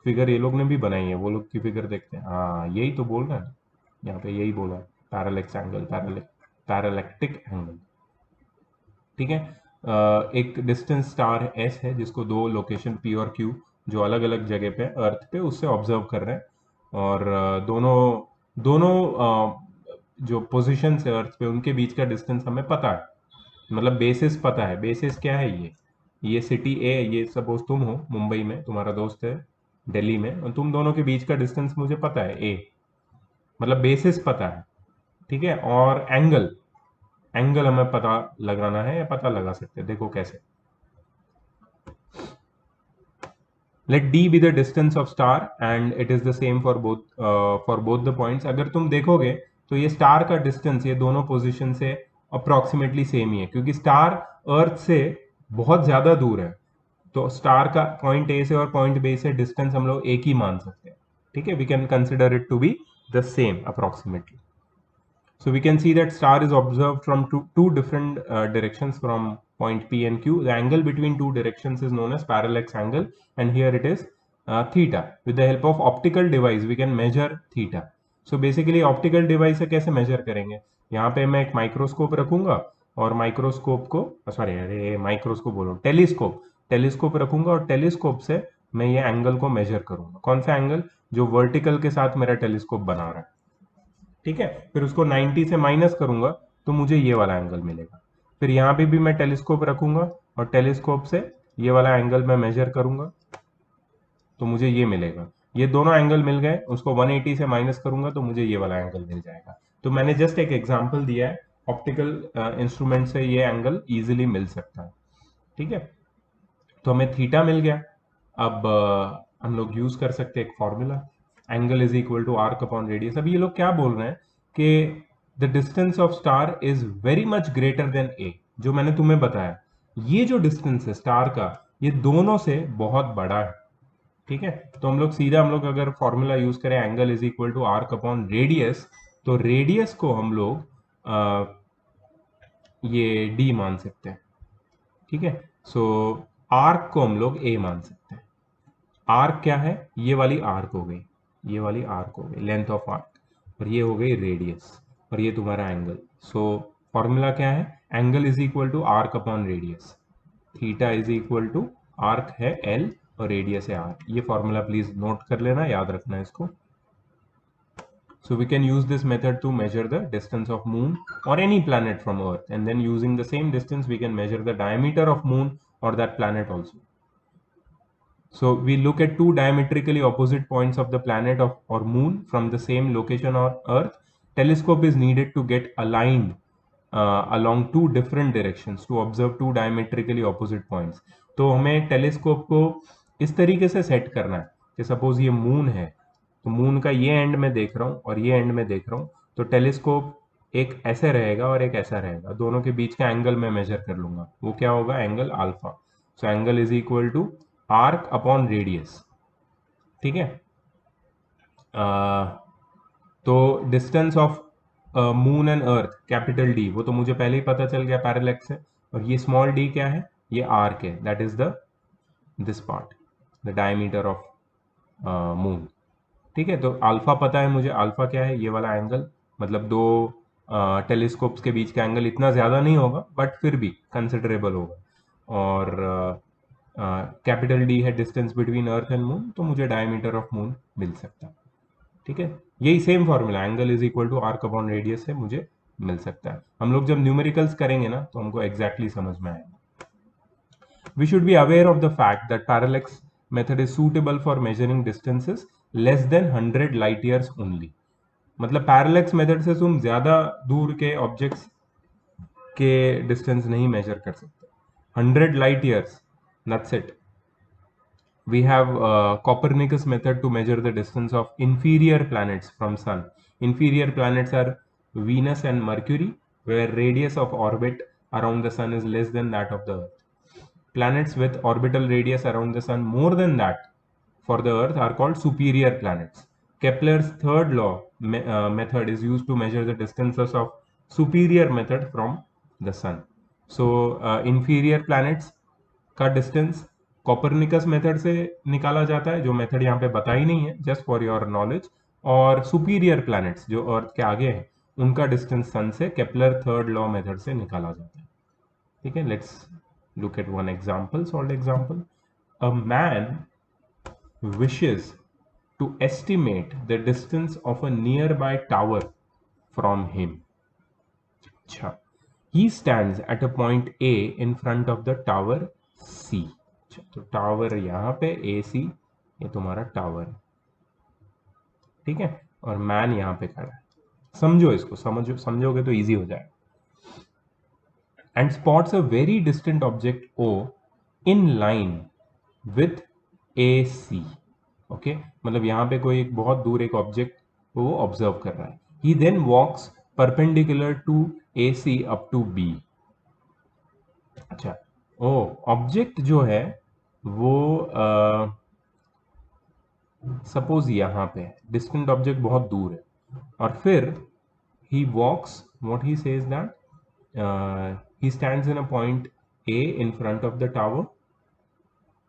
A: फिगर ये लोग ने भी बनाई है, वो लोग की फिगर देखते हैं, हाँ यही तो बोल रहा है, यहाँ पे यही बोला है, पैरालेक्स एंगल, पैरालेक्टिक एंगल, ठीक है। एक डिस्टेंस स्टार एस है जिसको दो लोकेशन पी और क्यू जो अलग अलग जगह पे अर्थ पे उससे ऑब्जर्व कर रहे हैं, और दोनों दोनों जो पोजिशन है अर्थ पे उनके बीच का डिस्टेंस हमें पता है, मतलब बेसिस पता है। बेसिस क्या है, ये सिटी ए, ये सपोज तुम हो मुंबई में, तुम्हारा दोस्त है दिल्ली में, और तुम दोनों के बीच का डिस्टेंस मुझे पता है ए, मतलब बेसिस पता है, ठीक है। और एंगल, एंगल हमें पता लगाना है या पता लगा सकते हैं, देखो कैसे। Let D be the distance of star and it is the same for both the points. अगर तुम देखोगे तो ये स्टार का डिस्टेंस ये दोनों पोजीशन से अप्रोक्सीमेटली सेम ही है, क्योंकि स्टार अर्थ से बहुत ज्यादा दूर है, तो स्टार का पॉइंट ए से और पॉइंट बी से डिस्टेंस हम लोग एक ही मान सकते हैं, ठीक है। We can consider it to be the same approximately. So we can see that star is observed from two different directions from point P and Q. The angle between two directions is known as parallax angle, and here it is theta. With the help of optical device, we can measure theta. So basically optical device से कैसे measure करेंगे? यहाँ पे मैं एक microscope रखूंगा और microscope को, सॉरी अरे माइक्रोस्कोप बोलो, टेलीस्कोप रखूंगा और टेलीस्कोप से मैं ये एंगल को मेजर करूंगा। कौन सा एंगल? जो वर्टिकल के साथ मेरा टेलीस्कोप बना रहा है, ठीक है। फिर उसको 90 से माइनस करूंगा तो मुझे ये वाला एंगल मिलेगा। फिर यहाँ पे भी मैं टेलीस्कोप रखूंगा और टेलीस्कोप से ये वाला एंगल मैं मेजर करूंगा तो मुझे ये मिलेगा। ये दोनों एंगल मिल गए, उसको 180 से माइनस करूंगा तो मुझे ये वाला एंगल मिल जाएगा। तो मैंने जस्ट एक एग्जांपल दिया है, ऑप्टिकल इंस्ट्रूमेंट से ये एंगल इजीली मिल सकता है, ठीक है। तो हमें थीटा मिल गया। अब हम लोग यूज कर सकते हैं एक formula, angle is equal to arc upon radius. अब ये लोग क्या बोल रहे हैं कि the distance of star is very much greater than A. जो मैंने तुम्हें बताया, ये जो डिस्टेंस है स्टार का, ये दोनों से बहुत बड़ा है, ठीक है। तो हम लोग सीधा, हम लोग अगर फॉर्मूला यूज करें angle is equal to arc upon radius, तो रेडियस को हम लोग ये डी मान सकते हैं, ठीक है। सो आर्क को हम लोग ए मान सकते हैं। आर्क क्या है? ये वाली आर्क हो गई, ये वाली आर्क हो गई लेंथ ऑफ आर्क, और ये हो गई रेडियस, और ये तुम्हारा एंगल। सो फॉर्मूला क्या है? Angle is equal to arc upon radius, theta is equal to arc है एल और रेडियस है आर। ये फॉर्मूला प्लीज नोट कर लेना, याद रखना इसको। So we can use this method to measure the distance of moon or any planet from earth, and then using the same distance we can measure the diameter of moon or that planet also. So we look at two diametrically opposite points of the planet or moon from the same location on earth. Telescope is needed to get aligned along two different directions to observe two diametrically opposite points. तो हमें telescope को इस तरीके से set करना है कि suppose ये मून है, तो मून का ये एंड में देख रहा हूँ और ये एंड में देख रहा हूँ, तो टेलीस्कोप एक ऐसे रहेगा और एक ऐसा रहेगा, दोनों के बीच का एंगल मैं मेजर कर लूंगा, वो क्या होगा? Angle alpha. So angle is equal to arc upon radius, ठीक है। तो distance of moon and earth capital D, वो तो मुझे पहले ही पता चल गया पैरेलैक्स है, और ये स्मॉल डी क्या है? ये आर्क है, that is the this part, the diameter of moon, ठीक है। तो अल्फा पता है मुझे, अल्फा क्या है? ये वाला एंगल, मतलब दो टेलीस्कोप्स के बीच का एंगल इतना ज़्यादा नहीं होगा बट फिर भी कंसिडरेबल होगा। और कैपिटल डी है distance between earth and moon, तो मुझे डायमीटर ऑफ मून मिल सकता है, ठीक है। यही same formula angle is equal to arc upon radius से मुझे मिल सकता है। हम लोग जब न्यूमेरिकल्स करेंगे ना तो हमको एग्जैक्टली समझ में आएगा। We should be aware of the fact that parallax method is suitable for measuring distances less than 100 light years only. मतलब पैरेलैक्स मेथड से तुम ज्यादा दूर के ऑब्जेक्ट्स के डिस्टेंस नहीं मेजर कर सकते. 100 light years, that's it. We have Copernicus method to measure the distance of inferior planets from Sun. Inferior planets are Venus and Mercury, where radius of orbit around the Sun is less than that of the Earth. Planets with orbital radius around the Sun more than that for the Earth are called superior planets. Kepler's third law method is used to measure the distances of superior method from the Sun. So inferior planets का distance Copernicus method से निकाला जाता है, जो method यहाँ पे बता ही नहीं है, जस्ट फॉर योर नॉलेज. और सुपीरियर प्लैनेट्स जो अर्थ के आगे हैं उनका डिस्टेंस सन से केपलर थर्ड लॉ मेथड से निकाला जाता है. ठीक है, let's look at one example, solve example. A man wishes to estimate the distance of a nearby tower from him. अच्छा, he stands at a point A in front of the tower C. तो tower यहाँ पे ए सी, ये तुम्हारा tower है. ठीक है, और मैन यहाँ पे खड़ा है. समझो इसको, समझोगे तो इजी हो जाएगा. And spots a very distant object O in line with A C. Okay, मतलब यहाँ पे कोई एक बहुत दूर एक ऑब्जेक्ट वो ऑब्जर्व कर रहा है. He then walks perpendicular to A C up to B. अच्छा, ओ ऑब्जेक्ट जो है वो सपोज यहाँ पे डिस्टेंट ऑब्जेक्ट बहुत दूर है, और फिर he walks, what he says that he stands in a point A in front of the tower.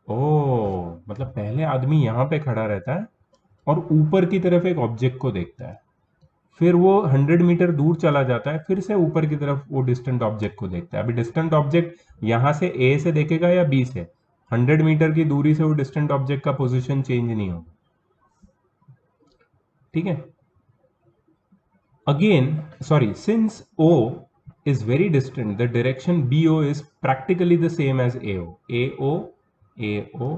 A: ओ मतलब पहले आदमी यहाँ पे खड़ा रहता है और ऊपर की तरफ एक ऑब्जेक्ट को देखता है, फिर वो 100 मीटर दूर चला जाता है, फिर से ऊपर की तरफ वो डिस्टेंट ऑब्जेक्ट को देखता है. अभी डिस्टेंट ऑब्जेक्ट यहाँ से ए से देखेगा या बी से, 100 मीटर की दूरी से वो डिस्टेंट ऑब्जेक्ट का पोजीशन चेंज नहीं होगा. ठीक है, again sorry, since O is very distant, the direction BO is practically the same as AO. AO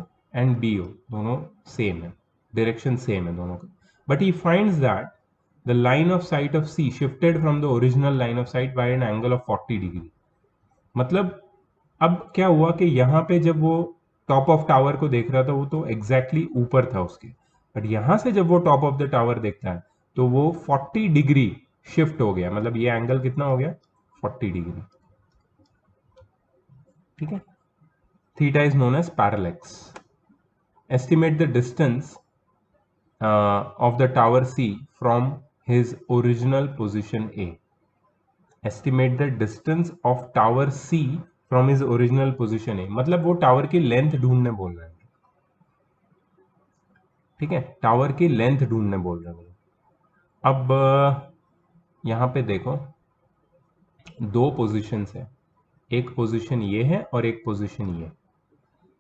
A: and BO दोनों सेम है, डायरेक्शन सेम है दोनों का. But he finds that the line of sight of C shifted from the original line of sight by an angle of 40 degree. मतलब अब क्या हुआ कि यहाँ पे जब वो टॉप ऑफ टावर को देख रहा था वो तो एग्जैक्टली ऊपर था उसके, बट यहाँ से जब वो टॉप ऑफ द टावर देखता है तो वो 40 डिग्री शिफ्ट हो गया. मतलब ये एंगल कितना हो गया, 40 डिग्री. ठीक है, theta is known as parallax. Estimate the distance of the tower C from his original position A. Estimate the distance of tower C from his original position A. मतलब वो टावर की length ढूंढने बोल रहे हैं. ठीक है, टावर की लेंथ ढूंढने बोल रहे हैं. अब यहाँ पे देखो दो पोजीशंस है, एक पोजीशन ये है और एक पोजीशन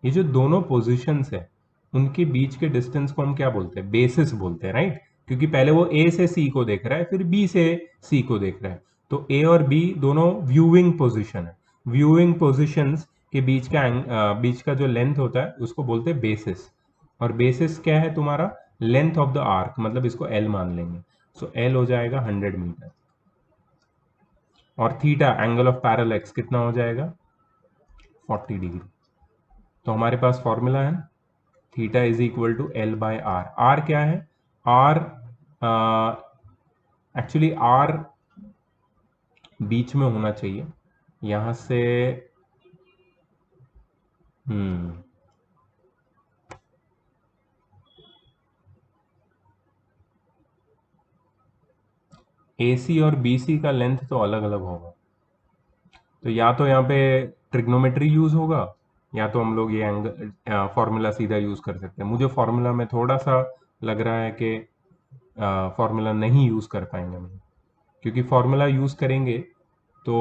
A: ये जो दोनों पोजीशंस है उनके बीच के डिस्टेंस को हम क्या बोलते हैं, बेसिस बोलते हैं, राइट. क्योंकि पहले वो ए से सी को देख रहा है, फिर बी से सी को देख रहा है, तो ए और बी दोनों व्यूइंग पोजीशन है. व्यूइंग पोजीशंस के बीच का जो लेंथ होता है उसको बोलते हैं बेसिस. और बेसिस क्या है तुम्हारा, लेंथ ऑफ द आर्क, मतलब इसको एल मान लेंगे. सो एल हो जाएगा 100 मीटर, और थीटा एंगल ऑफ पैरेलैक्स कितना हो जाएगा, 40 डिग्री. तो हमारे पास फॉर्मूला है theta is equal to L by R. R क्या है, आर एक्चुअली आर बीच में होना चाहिए यहां से. ए सी और बी सी का लेंथ तो अलग अलग होगा, तो या तो यहाँ पे ट्रिग्नोमेट्री यूज होगा या तो हम लोग ये एंगल फॉर्मूला सीधा यूज कर सकते हैं. मुझे फॉर्मूला में थोड़ा सा लग रहा है कि फॉर्मूला नहीं यूज कर पाएंगे हम, क्योंकि फॉर्मूला यूज करेंगे तो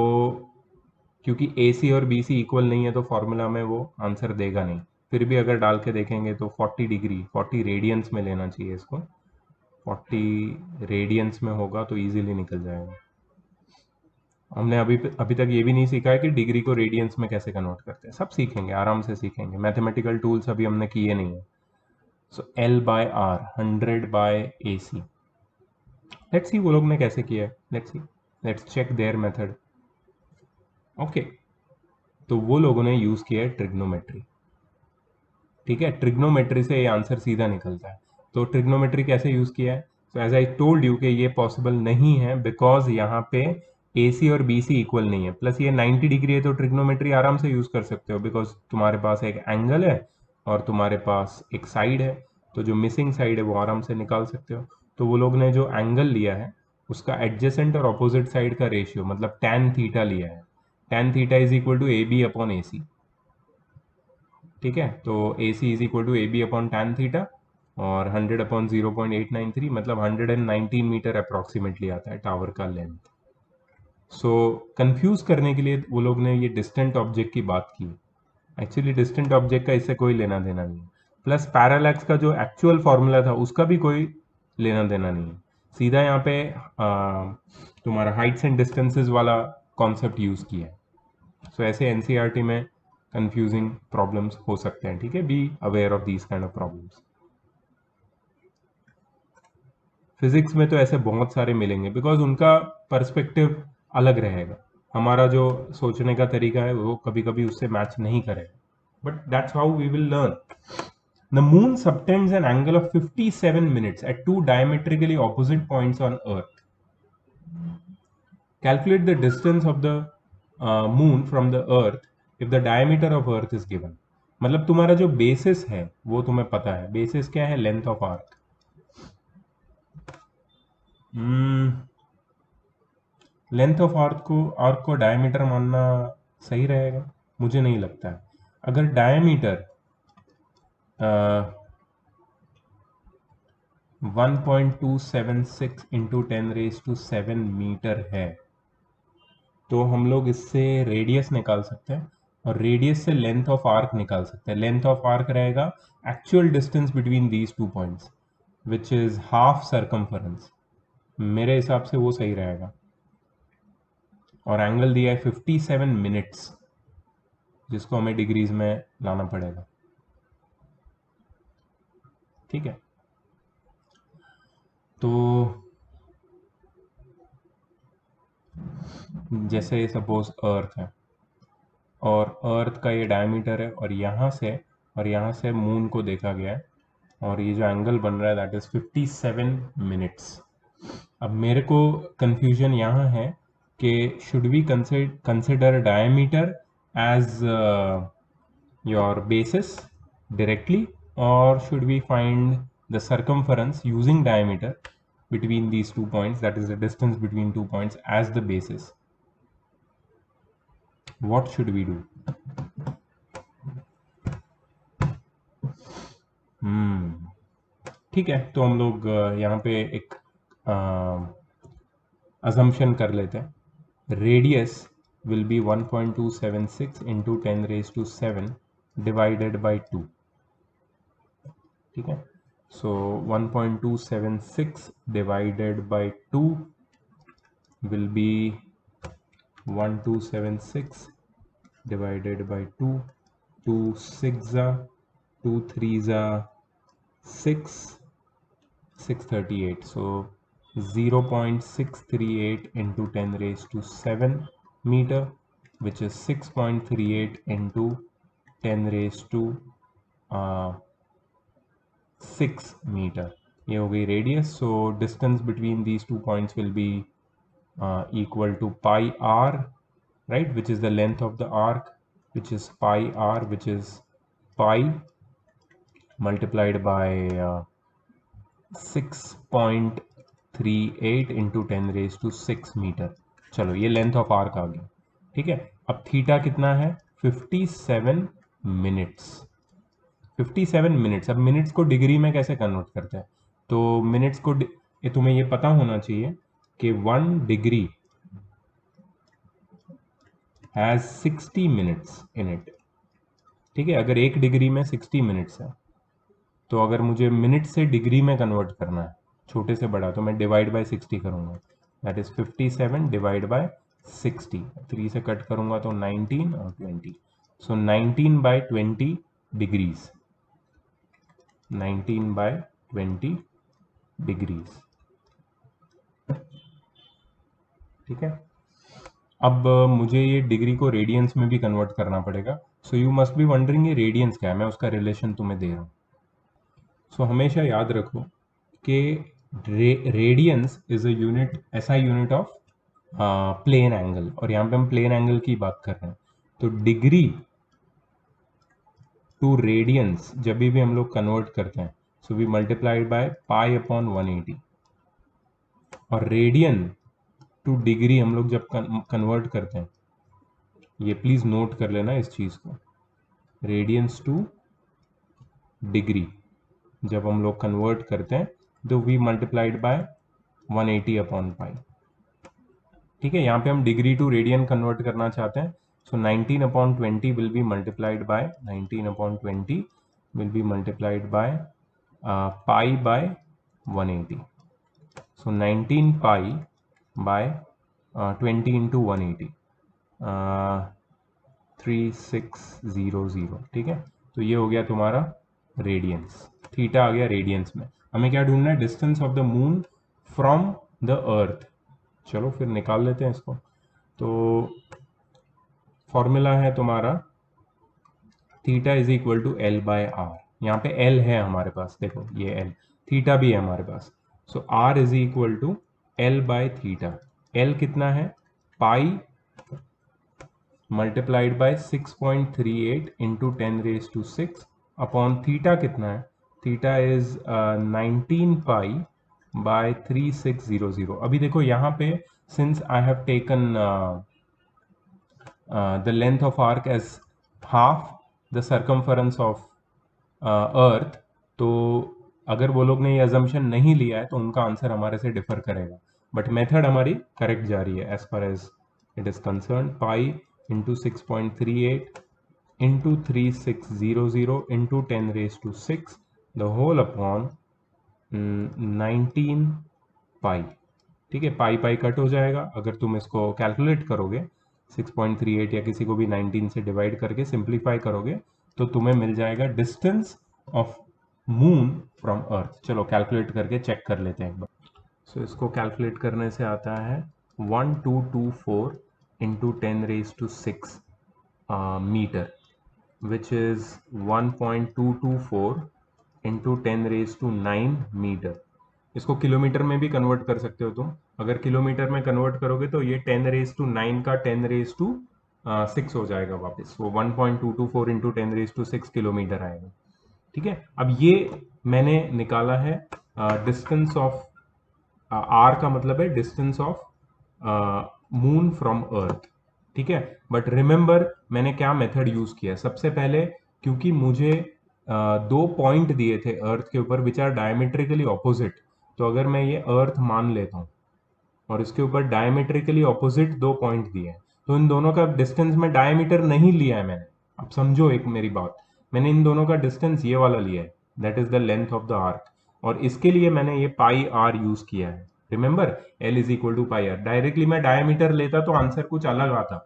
A: क्योंकि ए सी और बी सी इक्वल नहीं है तो फॉर्मूला में वो आंसर देगा नहीं. फिर भी अगर डाल के देखेंगे तो 40 डिग्री 40 रेडियंस में लेना चाहिए इसको. 40 रेडियंस में होगा तो इजीली निकल जाएगा. हमने अभी तक ये भी नहीं सीखा है कि डिग्री को रेडियंस में कैसे कन्वर्ट करते हैं. सब सीखेंगे, आराम से सीखेंगे. मैथमेटिकल टूल्स अभी हमने किए नहीं है. So L by R 100 by A C. Let's see वो लोग ने कैसे किया है. Let's see, let's check their method. Okay, तो वो लोगों ने यूज किया है ट्रिग्नोमेट्री। ठीक है, ट्रिग्नोमेट्री से ये आंसर सीधा निकलता है। तो ट्रिग्नोमेट्री कैसे यूज किया है? तो एज आई टोल्ड यू कि ये पॉसिबल नहीं है, बिकॉज यहाँ पे ए सी और बी सी इक्वल नहीं है, प्लस ये 90 डिग्री है, तो ट्रिग्नोमेट्री आराम से यूज कर सकते हो, बिकॉज तुम्हारे पास एक एंगल है और तुम्हारे पास एक साइड है, तो जो मिसिंग साइड है वो आराम से निकाल सकते हो। तो वो लोग ने जो एंगल लिया है उसका एडजेसेंट और अपोजिट साइड का रेशियो, मतलब टैन थीटा लिया है। Tan theta is equal to A B upon A C. ठीक है, तो A C is equal to A B upon tan theta, और 100 अपॉन 0.893, मतलब 119 मीटर अप्रॉक्सीमेटली आता है टावर का लेंथ। सो कंफ्यूज करने के लिए वो लोग ने ये डिस्टेंट ऑब्जेक्ट की बात की। एक्चुअली डिस्टेंट ऑब्जेक्ट का इससे कोई लेना देना नहीं है, प्लस पैरालैक्स का जो एक्चुअल फॉर्मूला था उसका भी कोई लेना देना नहीं है। सीधा यहाँ पे तुम्हारा हाइट्स एंड डिस्टेंसेस वाला कॉन्सेप्ट यूज किया है। सो ऐसे एनसीईआरटी में कंफ्यूजिंग प्रॉब्लम्स हो सकते हैं। ठीक है, be aware of these kind of problems. Physics में तो ऐसे बहुत सारे मिलेंगे, बिकॉज उनका पर्सपेक्टिव अलग रहेगा। हमारा जो सोचने का तरीका है वो कभी कभी उससे मैच नहीं करेगा, but that's how we will learn. The moon subtends an angle of 57 minutes at two diametrically opposite points on Earth. Calculate the distance of the moon from the Earth if the diameter of Earth is given. मतलब तुम्हारा जो basis है वो तुम्हें पता है। Basis क्या है? Length of arc. Length of arc को डायमीटर मानना सही रहेगा? मुझे नहीं लगता है। अगर डायमीटर 1.276 इंटू 10⁻⁷ मीटर है, तो हम लोग इससे रेडियस निकाल सकते हैं, और रेडियस से लेंथ ऑफ आर्क निकाल सकते हैं। लेंथ ऑफ आर्क रहेगा actual distance between these two points, which is half circumference. मेरे हिसाब से वो सही रहेगा। और एंगल दिया है 57 मिनट्स, जिसको हमें डिग्रीज में लाना पड़ेगा। ठीक है, तो जैसे सपोज अर्थ है, और अर्थ का ये डायमीटर है, और यहाँ से मून को देखा गया है, और ये जो एंगल बन रहा है दैट इज 57 मिनट्स। अब मेरे को कंफ्यूजन यहाँ है कि should we consider diameter as your basis directly, or should we find the circumference using diameter between these 2 points, that is the distance between 2 points, as the basis? What should we do? ठीक है, तो हम लोग यहाँ पे एक assumption कर लेते हैं। Radius will be 1.276 into 10⁻⁷ divided by 2। ठीक है, so 1.276 divided by 2 will be 1276 divided by 2, 2 6 2 3 6, 638, so 0.638 into 10⁻⁷ meter, which is 6.38 into 10⁻⁶ meter. ये हो गई radius. So distance between these two points will be equal to pi r, right, which is the length of the arc, which is pi r, which is pi multiplied by 6.38 into 10⁻⁶ metre. चलो, ये length of arc आ गया। ठीक है, अब theta कितना है? 57 minutes. 57 minutes. अब minutes को डिग्री में कैसे कन्वर्ट करते हैं? तो मिनट्स को ये तुम्हें ये पता होना चाहिए कि 1 degree has 60 minutes in it. ठीक है, अगर 1 डिग्री में 60 मिनट्स है, तो अगर मुझे मिनट से डिग्री में कन्वर्ट करना है, छोटे से बड़ा, तो मैं डिवाइड बाय 60 करूंगा। That is 57 divide by 60। 3 से कट करूंगा तो 19 और 20, so 19 by 20 degrees. 19 by 20 degrees. ठीक है, अब मुझे ये डिग्री को रेडियंस में भी कन्वर्ट करना पड़ेगा। So you must be wondering ये रेडियंस क्या है, मैं उसका रिलेशन तुम्हें दे रहा हूँ। सो हमेशा याद रखो कि रेडियंस इज अ यूनिट, ऐसा यूनिट ऑफ प्लेन एंगल, और यहाँ पे हम प्लेन एंगल की बात कर रहे हैं। तो डिग्री टू रेडियंस जब भी हम लोग कन्वर्ट करते हैं, so we multiplied by pi upon 180, और रेडियन टू डिग्री हम लोग जब कन्वर्ट करते हैं, ये प्लीज नोट कर लेना इस चीज को, रेडियंस टू डिग्री जब हम लोग कन्वर्ट करते हैं तो we multiplied by 180 upon pi. ठीक है, यहाँ पे हम डिग्री टू रेडियन कन्वर्ट करना चाहते हैं। सो 19 upon 20 will be multiplied by 19 upon 20 will be multiplied by pi by 180। So 19 pi by 20 into 180, 3600। ठीक है, तो ये हो गया तुम्हारा रेडियंस, थीटा आ गया रेडियंस में। हमें क्या ढूंढना है, distance of the moon from the earth. चलो फिर निकाल लेते हैं इसको। तो फॉर्मूला है तुम्हारा theta is equal to L by R. यहाँ पे एल है हमारे पास, देखो ये एल, थीटा भी है हमारे पास। So R is equal to L by theta. L कितना है, pi multiplied by 6.38 into 10⁻6 upon theta कितना है, थीटा इज 19 पाई बाय 3600। अभी देखो यहाँ पे since I have taken the length of arc as half the circumference of अर्थ, तो अगर वो लोग ने ये अजम्पशन नहीं लिया है तो उनका आंसर हमारे से डिफर करेगा, बट मेथड हमारी करेक्ट जा रही है as far as it is concern. Pi into 6.38 into 3600 into 10⁻6 the whole upon 19 pi. ठीक है, पाई पाई कट हो जाएगा, अगर तुम इसको कैलकुलेट करोगे 6.38 या किसी को भी 19 से डिवाइड करके सिंप्लीफाई करोगे तो तुम्हें मिल जाएगा डिस्टेंस ऑफ मून फ्रॉम अर्थ। चलो कैलकुलेट करके चेक कर लेते हैं एक बार। सो इसको कैलकुलेट करने से आता है 1224 into 10⁻6 metre, which is 1.224 into 10⁻9 metre. इसको किलोमीटर में भी कन्वर्ट कर सकते हो तुम, अगर किलोमीटर में कन्वर्ट करोगे तो ये 10⁻9 का 10⁻6 हो जाएगा वापस, वो 1.224 इंटू 10⁻6 किलोमीटर आएगा। ठीक है, अब ये मैंने निकाला है डिस्टेंस ऑफ आर का मतलब है डिस्टेंस ऑफ मून फ्रॉम अर्थ। ठीक है, बट रिमेंबर मैंने क्या मेथड यूज किया सबसे पहले, क्योंकि मुझे दो पॉइंट दिए थे अर्थ के ऊपर विच आर डायमेट्रिकली ऑपोजिट। तो अगर मैं ये अर्थ मान लेता हूँ और इसके ऊपर डायमेट्रिकली ऑपोजिट दो पॉइंट दिए हैं, तो इन दोनों का डिस्टेंस में डायमीटर नहीं लिया है मैंने। अब समझो एक मेरी बात, मैंने इन दोनों का डिस्टेंस ये वाला लिया है, that is the length of the arc, और इसके लिए मैंने ये पाई आर यूज किया है। Remember L is equal to pi R. Directly मैं डायमीटर लेता तो आंसर कुछ अलग आता,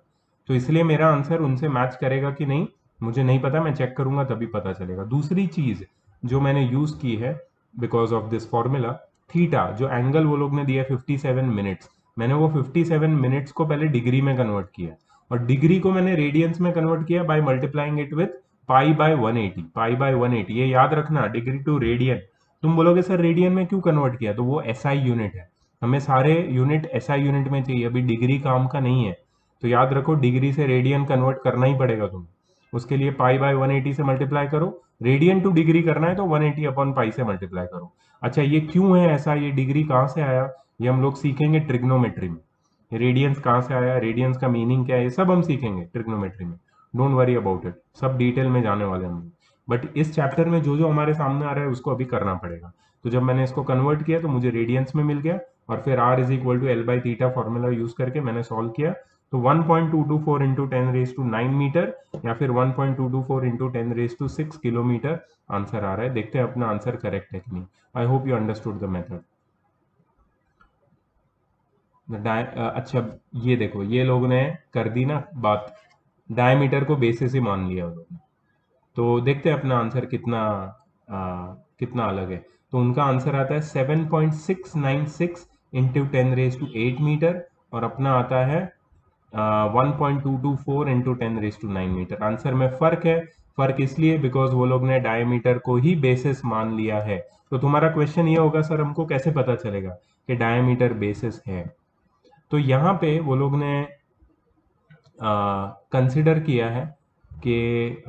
A: तो इसलिए मेरा आंसर उनसे मैच करेगा कि नहीं मुझे नहीं पता, मैं चेक करूंगा तभी पता चलेगा। दूसरी चीज जो मैंने यूज की है because of this formula, theta जो एंगल वो लोग ने दिया 57 मिनट्स, मैंने वो 57 मिनट्स को पहले डिग्री में कन्वर्ट किया, और डिग्री को मैंने रेडियंस में कन्वर्ट किया by multiplying it with pi by 180। Pi by 180 ये याद रखना, डिग्री टू रेडियन। तुम बोलोगे सर रेडियन में क्यों कन्वर्ट किया, तो वो एसआई यूनिट है, हमें सारे यूनिट एसआई यूनिट में चाहिए, अभी डिग्री काम का नहीं है। तो याद रखो डिग्री से रेडियन कन्वर्ट करना ही पड़ेगा तुम्हें, उसके लिए पाई बाय 180 से मल्टीप्लाई करो, रेडियन टू डिग्री करना है तो 180 अपॉन पाई से मल्टीप्लाई करो। अच्छा ये क्यों है ऐसा, ये डिग्री कहाँ से आया, ये हम लोग सीखेंगे ट्रिग्नोमेट्री में। रेडियंस कहाँ से आया, रेडियंस का मीनिंग क्या है, ये सब हम सीखेंगे ट्रिग्नोमेट्री में, डोंट वरी अबाउट इट, सब डिटेल में जाने वाले हम। बट इस चैप्टर में जो जो हमारे सामने आ रहा है उसको अभी करना पड़ेगा। तो जब मैंने इसको कन्वर्ट किया तो मुझे रेडियंस में मिल गया, और फिर R is equal to L by theta formula use करके मैंने सॉल्व किया, तो 1.224 इंटू 10⁻9 मीटर या फिर 1.224 इंटू 10⁻6 किलोमीटर आंसर आ रहा है। देखते हैं अपना आंसर करेक्ट है कि नहीं। I hope you understood the method. अच्छा ये देखो ये लोगों ने कर दी ना बात, डायमीटर को बेसिस ही मान लिया उन्होंने, तो देखते हैं अपना आंसर कितना कितना अलग है। तो उनका आंसर आता है 7.696 इंटू 10⁻8 मीटर, और अपना आता है 1.224 इंटू 10⁻⁹ मीटर। आंसर में फर्क है। फर्क इसलिए बिकॉज वो लोग ने डायमीटर को ही बेसिस मान लिया है। तो तुम्हारा क्वेश्चन ये होगा सर हमको कैसे पता चलेगा कि डायमीटर बेसिस है। तो यहाँ पे वो लोग ने कंसिडर किया है कि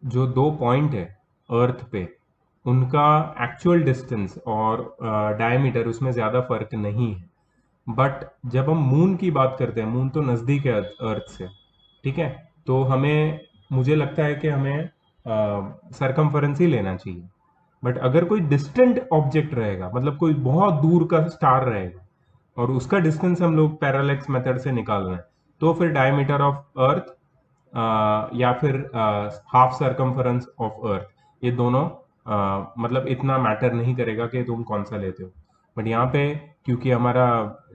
A: जो दो पॉइंट है अर्थ पे उनका एक्चुअल डिस्टेंस और डायमीटर उसमें ज़्यादा फर्क नहीं है। बट जब हम मून की बात करते हैं, मून तो नज़दीक है अर्थ से, ठीक है, तो हमें मुझे लगता है कि हमें सरकमफरेंस ही लेना चाहिए। बट अगर कोई डिस्टेंट ऑब्जेक्ट रहेगा, मतलब कोई बहुत दूर का स्टार रहेगा और उसका डिस्टेंस हम लोग पैरालेक्स मेथड से निकाल रहे हैं, तो फिर डायमीटर ऑफ अर्थ या फिर हाफ सरकमफरेंस ऑफ अर्थ, ये दोनों मतलब इतना मैटर नहीं करेगा कि तुम कौन सा लेते हो। बट यहाँ पे क्योंकि हमारा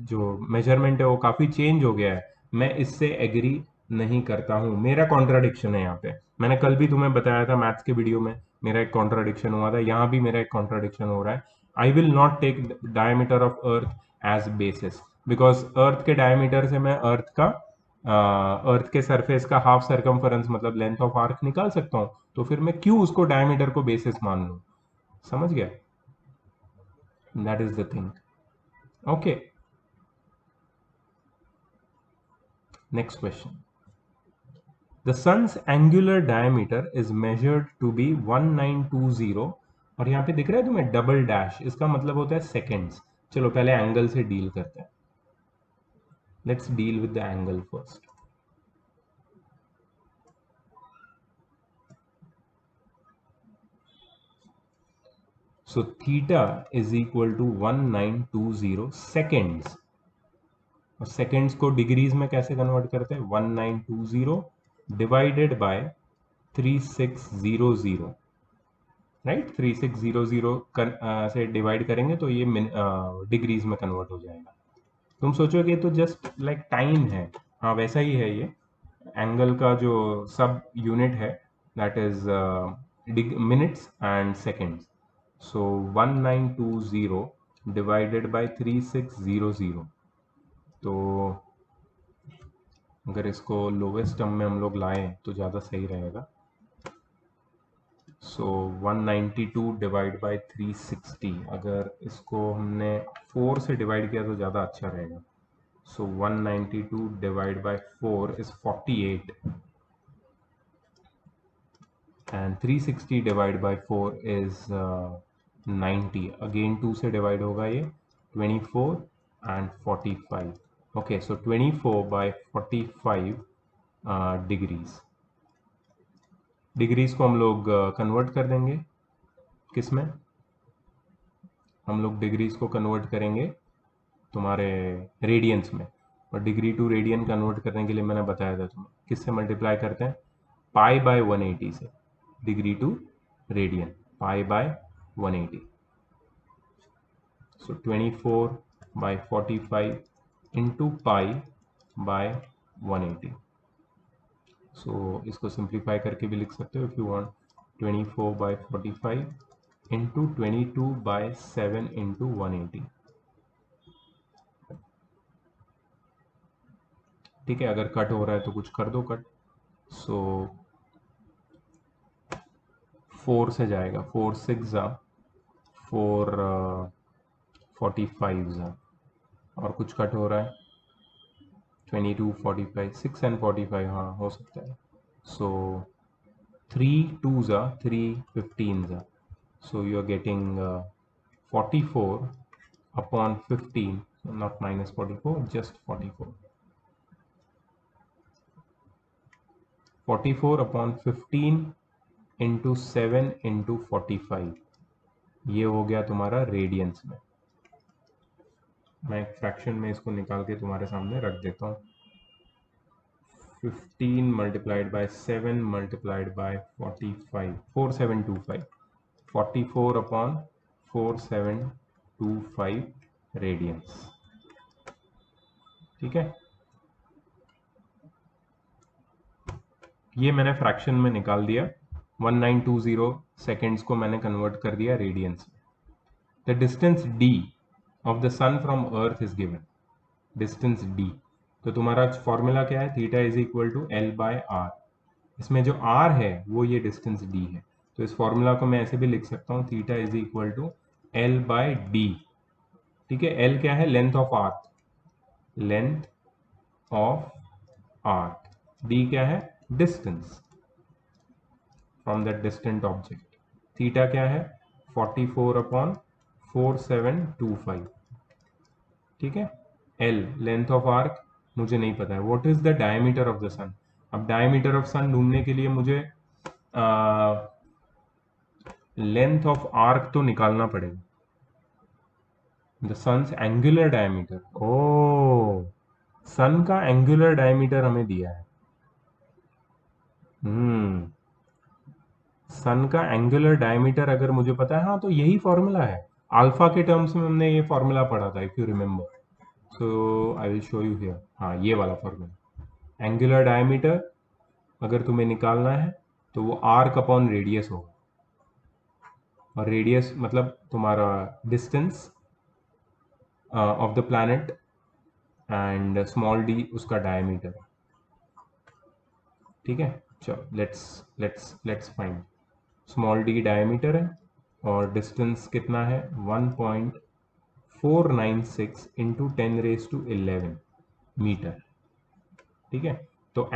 A: जो मेजरमेंट है वो काफ़ी चेंज हो गया है, मैं इससे एग्री नहीं करता हूँ। मेरा कॉन्ट्राडिक्शन है यहाँ पे। मैंने कल भी तुम्हें बताया था मैथ्स के वीडियो में, मेरा एक कॉन्ट्राडिक्शन हुआ था, यहाँ भी मेरा एक कॉन्ट्राडिक्शन हो रहा है। I will not take diameter of earth as basis, because earth के डायमीटर से मैं अर्थ के सरफेस का हाफ सरकमफरेंस मतलब लेंथ ऑफ आर्क निकाल सकता हूँ। तो फिर मैं क्यों उसको डायमीटर को बेसिस मान लूँ? समझ गया? That is the thing. Okay, next question. The sun's angular diameter is measured to be 1920, और यहाँ पे दिख रहा है तुम्हें डबल डैश, इसका मतलब होता है सेकेंड्स। चलो पहले एंगल से डील करते हैं। Let's deal with the angle first. So theta is equal to 1920 seconds, और सेकेंड्स को डिग्रीज में कैसे कन्वर्ट करते हैं? 1920 डिवाइडेड बाय 3600, राइट? 3600 से डिवाइड करेंगे तो ये डिग्रीज में कन्वर्ट हो जाएगा। तुम सोचोगे तो जस्ट लाइक टाइम है, हाँ वैसा ही है ये। एंगल का जो सब यूनिट है that is minutes and seconds. So 1920 divided by 3600, तो अगर इसको लोवेस्ट टर्म में हम लोग लाएं तो ज़्यादा सही रहेगा। सो 192 डिवाइड बाय 360, अगर इसको हमने 4 से डिवाइड किया तो ज़्यादा अच्छा रहेगा। सो 192 divide by 4 is 48, and 360 divided by 4 is 90. Again 2 से डिवाइड होगा ये 24 and 45. Okay, so 24 by 45 degrees. Degrees को हम लोग कन्वर्ट कर देंगे किस में? हम लोग डिग्रीज को कन्वर्ट करेंगे तुम्हारे रेडियंस में, और डिग्री टू रेडियन कन्वर्ट करने के लिए मैंने बताया था तुम्हें किससे मल्टीप्लाई करते हैं? पाई बाय 180 से। Degree to radian pi by 180। So 24 by 45 into pi by 180। So इसको सिंप्लीफाई करके भी लिख सकते हो if you want. 24 by 45 into 22 by 7 into 180। ठीक है, अगर कट हो रहा है तो कुछ कर दो कट। सो 4 से जाएगा, 4 6 जा 4 45 जा, और कुछ कट हो रहा है 22 45 6 एंड 45, हाँ हो सकता है। सो 3 2 जा 3 15 जा, so you are getting 44 upon 15, not minus 44, just 44। 44 upon 15 into 7 into 45, ये हो गया तुम्हारा रेडियंस में। मैं एक फ्रैक्शन में इसको निकाल के तुम्हारे सामने रख देता हूँ। 15 multiplied by 7 multiplied by 45, 4725, 44 upon 4725 radians. ठीक है, ये मैंने फ्रैक्शन में निकाल दिया। 1920 सेकेंड्स को मैंने कन्वर्ट कर दिया रेडियंस में। The distance d of the sun from earth is given. Distance d। तो तुम्हारा फॉर्मूला क्या है, theta is equal to l by R. इसमें जो r है वो ये डिस्टेंस d है, तो इस फॉर्मूला को मैं ऐसे भी लिख सकता हूँ, theta is equal to l by D. ठीक है, l क्या है, length of arc, length of arc, d क्या है, distance from that distant object. Theta क्या है, 44 अपॉन 4725। ठीक है, l लेंथ ऑफ आर्क मुझे नहीं पता है, what is the diameter of the sun. अब डायमीटर ऑफ सन ढूंढने के लिए मुझे लेंथ ऑफ आर्क तो निकालना पड़ेगा, द सन्स एंगुलर डायमीटर। ओ, सन का एंगुलर डायमीटर हमें दिया है। सन का एंगुलर डायमीटर अगर मुझे पता है, हाँ तो यही फॉर्मूला है, अल्फा के टर्म्स में हमने ये फॉर्मूला पढ़ा था, if you remember. So I will show you here, हाँ ये वाला फॉर्मूला, एंगुलर डायमीटर अगर तुम्हें निकालना है तो वो आर्क अपॉन रेडियस होगा, और रेडियस मतलब तुम्हारा distance of the planet, and small D उसका डायमीटर है। ठीक है, चलो let's find, small D diameter है और डिस्टेंस कितना है, 1.496 इंटू 10⁻11 मीटर। ठीक है, तो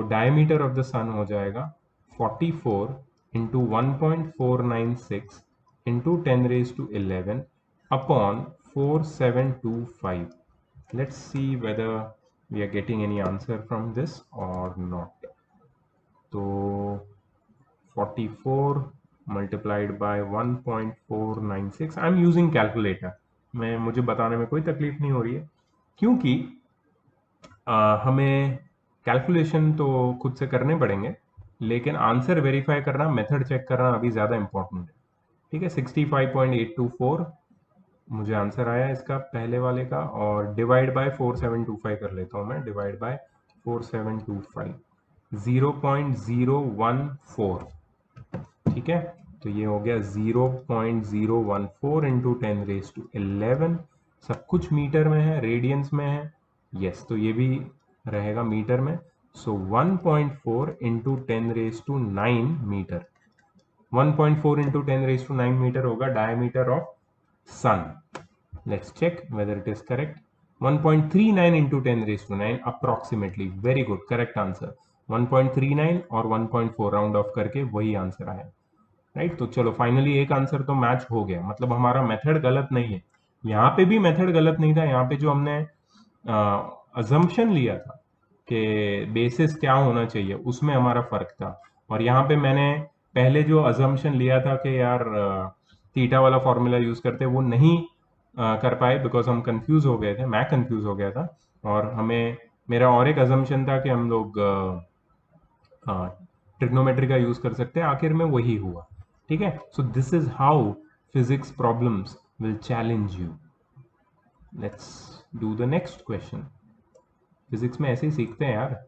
A: डायमीटर ऑफ द सन हो जाएगा 44 into 1.496 into 10⁻11 upon 4725। let's see whether we are getting any answer from this or not। तो 44 multiplied by 1.496, I am using calculator, मुझे बताने में कोई तकलीफ नहीं हो रही है, क्योंकि हमें कैलकुलेशन तो खुद से करने पड़ेंगे, लेकिन आंसर वेरीफाई करना, मेथड चेक करना अभी ज़्यादा इंपॉर्टेंट है। ठीक है, 65.824 मुझे आंसर आया इसका पहले वाले का, और डिवाइड बाय 4725 कर लेता हूँ मैं, डिवाइड बाय 4725, 0.014। ठीक है, तो ये हो गया 0.014 इंटू 10⁻11, सब कुछ मीटर में है, रेडियंस में है, यस, तो ये भी रहेगा मीटर में। So 1.4 into 10⁻9 metre, 1.4 into 10⁻9 metre होगा diameter of sun. Let's check whether it is correct. 1.39 into 10⁻9 approximately, very good, correct answer. 1.39 और 1.4 राउंड ऑफ करके वही आंसर आया, राइट। तो चलो फाइनली एक आंसर तो मैच हो गया, मतलब हमारा मेथड गलत नहीं है। यहाँ पे भी मेथड गलत नहीं था, यहाँ पे जो हमने अजम्पशन लिया था कि बेसिस क्या होना चाहिए, उसमें हमारा फर्क था। और यहाँ पे मैंने पहले जो अजम्पशन लिया था कि यार थीटा वाला फॉर्मूला यूज करते, वो नहीं कर पाए, बिकॉज हम कंफ्यूज हो गए थे, मैं कंफ्यूज हो गया था, और हमें, मेरा और एक अजम्पशन था कि हम लोग ट्रिग्नोमेट्री का यूज कर सकते हैं, आखिर में वही हुआ। ठीक है, so this is how physics problems will challenge you. Let's do the next question. Physics में ऐसे ही सीखते हैं यार,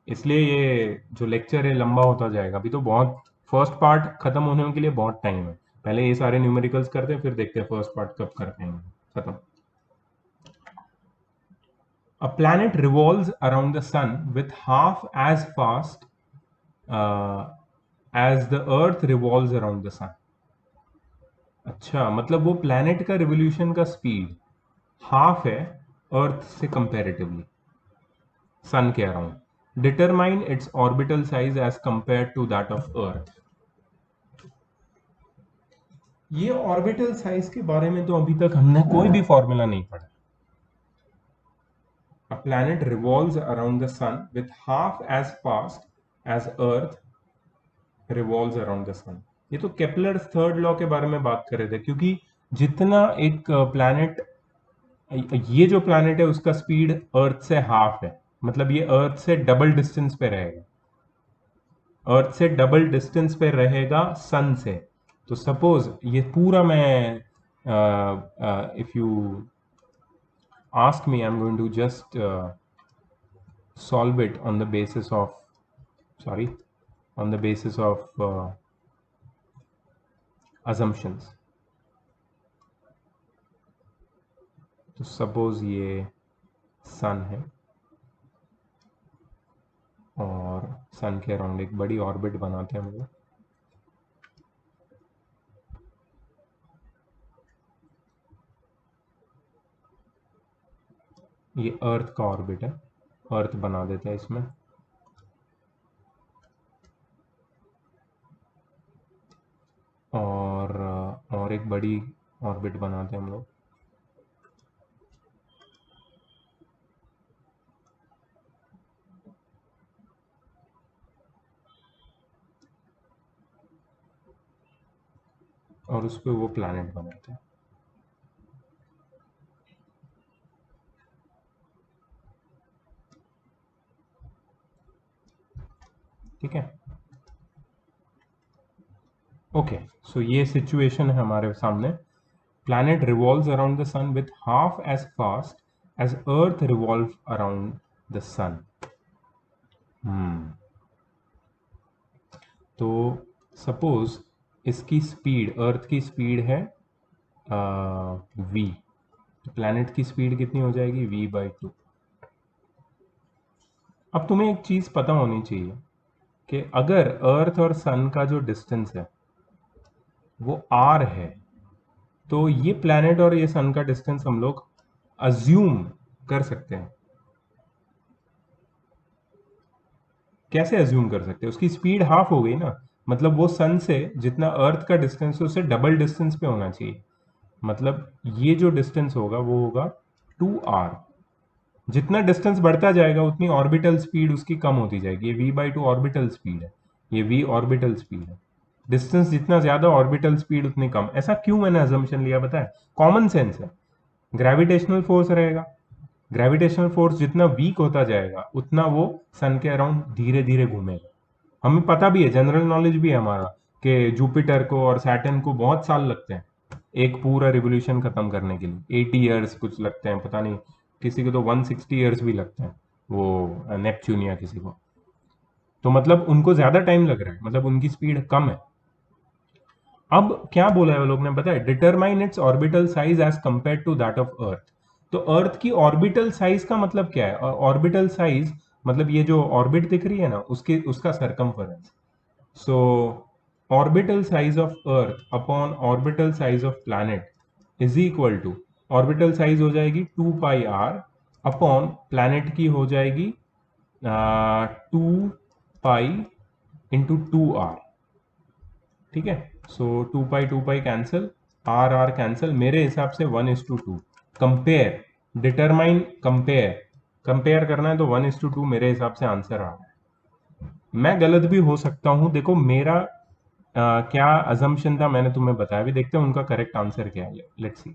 A: इसलिए ये जो लेक्चर है लंबा होता जाएगा। अभी तो बहुत, फर्स्ट पार्ट खत्म होने के लिए बहुत टाइम है, पहले ये सारे न्यूमेरिकल्स करते हैं, फिर देखते हैं फर्स्ट पार्ट कब करते हैं खत्म। A planet revolves around the sun with half as fast as the earth revolves around the sun। अच्छा, मतलब वो प्लैनेट का रिवोल्यूशन का स्पीड हाफ है अर्थ से कंपैरेटिवली, सन के around. Determine its orbital size as compare to that of earth. ये orbital size के बारे में तो अभी तक हमने कोई भी फॉर्मूला नहीं पढ़ा। A planet revolves around the sun with half as fast as earth revolves around the sun। ये तो केपलर थर्ड लॉ के बारे में बात कर रहे थे, क्योंकि जितना एक प्लैनेट, ये जो प्लैनेट है उसका स्पीड अर्थ से हाफ है, मतलब ये अर्थ से डबल डिस्टेंस पे रहेगा, अर्थ से डबल डिस्टेंस पे रहेगा सन से। तो सपोज ये पूरा मैं, if you ask me, I am going to just solve it on the basis of, sorry, on the basis of assumptions। तो सपोज ये सन है और सन के अराउंड एक बड़ी ऑर्बिट बनाते हैं हम लोग। ये अर्थ का ऑर्बिट है, अर्थ बना देते हैं इसमें। और एक बड़ी ऑर्बिट बनाते हैं हम लोग। और उस पर वो प्लैनेट बनाते हैं। ठीक है, ओके। सो ये सिचुएशन है हमारे सामने। Planet revolves around the sun with half as fast as earth revolve around the sun. तो सपोज इसकी स्पीड, अर्थ की स्पीड है v, तो प्लैनेट की स्पीड कितनी हो जाएगी v/2। अब तुम्हें एक चीज पता होनी चाहिए कि अगर अर्थ और सन का जो डिस्टेंस है वो r है, तो ये प्लैनेट और ये सन का डिस्टेंस हम लोग अज्यूम कर सकते हैं। कैसे अज्यूम कर सकते हैं? उसकी स्पीड हाफ हो गई ना, मतलब वो सन से जितना अर्थ का डिस्टेंस है उससे डबल डिस्टेंस पे होना चाहिए। मतलब ये जो डिस्टेंस होगा वो होगा 2r। जितना डिस्टेंस बढ़ता जाएगा उतनी ऑर्बिटल स्पीड उसकी कम होती जाएगी। ये v/2 ऑर्बिटल स्पीड है, ये v ऑर्बिटल स्पीड है। डिस्टेंस जितना ज्यादा ऑर्बिटल स्पीड उतनी कम। ऐसा क्यों मैंने अजम्पशन लिया पता है? कॉमन सेंस है। ग्रेविटेशनल फोर्स रहेगा, ग्रेविटेशनल फोर्स जितना वीक होता जाएगा उतना वो सन के अराउंड धीरे धीरे घूमेगा। हमें पता भी है, जनरल नॉलेज भी है हमारा, कि जुपिटर को और सैटर्न को बहुत साल लगते हैं एक पूरा रिवोल्यूशन खत्म करने के लिए। 80 ईयर्स कुछ लगते हैं, पता नहीं, किसी को तो 160 ईयर्स भी लगते हैं, वो नेपच्यून या किसी को। तो मतलब उनको ज्यादा टाइम लग रहा है, मतलब उनकी स्पीड कम है। अब क्या बोला है वो लोग ने, पता है? Determine its orbital size as compare to that of earth. तो अर्थ की ऑर्बिटल साइज का मतलब क्या है? ऑर्बिटल साइज मतलब ये जो ऑर्बिट दिख रही है ना, उसके उसका circumference. So orbital size of earth upon orbital size of planet is equal to, orbital size हो जाएगी 2πr अपॉन प्लैनेट की हो जाएगी 2π × 2r। ठीक है, सो 2π कैंसिल, r कैंसिल, मेरे हिसाब से 1:2। कंपेयर, डिटरमाइन, कंपेयर, कंपेयर करना है तो 1:2 मेरे हिसाब से आंसर आ रहा है। मैं गलत भी हो सकता हूं। देखो मेरा क्या अजम्पशन था मैंने तुम्हें बताया, भी देखते हैं उनका करेक्ट आंसर क्या है। लेट्स सी।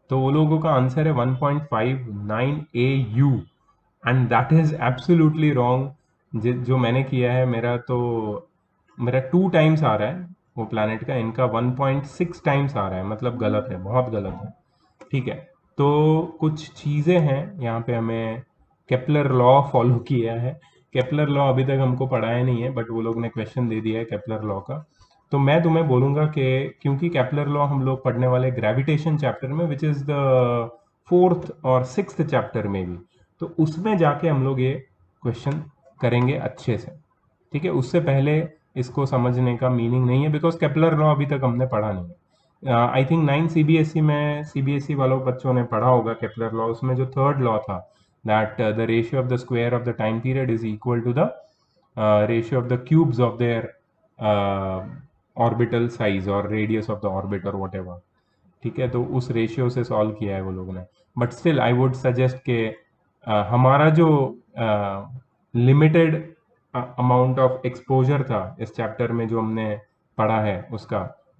A: तो वो लोगों का आंसर है 1.59 AU and that is absolutely wrong. जो मैंने किया है, मेरा 2 टाइम्स आ रहा है वो प्लैनेट का, इनका 1.6 टाइम्स आ रहा है, मतलब गलत है, बहुत गलत है। ठीक है, तो कुछ चीज़ें हैं यहाँ पे, हमें केपलर लॉ फॉलो किया है। केपलर लॉ अभी तक हमको पढ़ाया नहीं है, बट वो लोग ने क्वेश्चन दे दिया है केपलर लॉ का। तो मैं तुम्हें बोलूंगा कि क्योंकि केपलर लॉ हम लोग पढ़ने वाले ग्रेविटेशन चैप्टर में, विच इज़ द 4th और 6th चैप्टर में भी, तो उसमें जाके हम लोग ये क्वेश्चन करेंगे अच्छे से। ठीक है, उससे पहले इसको समझने का मीनिंग नहीं है, बिकॉज केपलर लॉ अभी तक हमने पढ़ा नहीं है। आई थिंक 9 सीबीएसई में, सीबीएसई वालों बच्चों ने पढ़ा होगा केपलर लॉ। उसमें जो 3rd लॉ था, that the ratio of the square of the time period is equal to the ratio of the cubes of their orbital size और रेडियस ऑफ द ऑर्बिट और वट एवर। ठीक है, तो उस ratio से solve किया है वो लोगों ने। But still I would suggest के हमारा जो लिमिटेड अमाउंट ऑफ एक्सपोजर था इस चैप्टर में जो हमने पढ़ा है,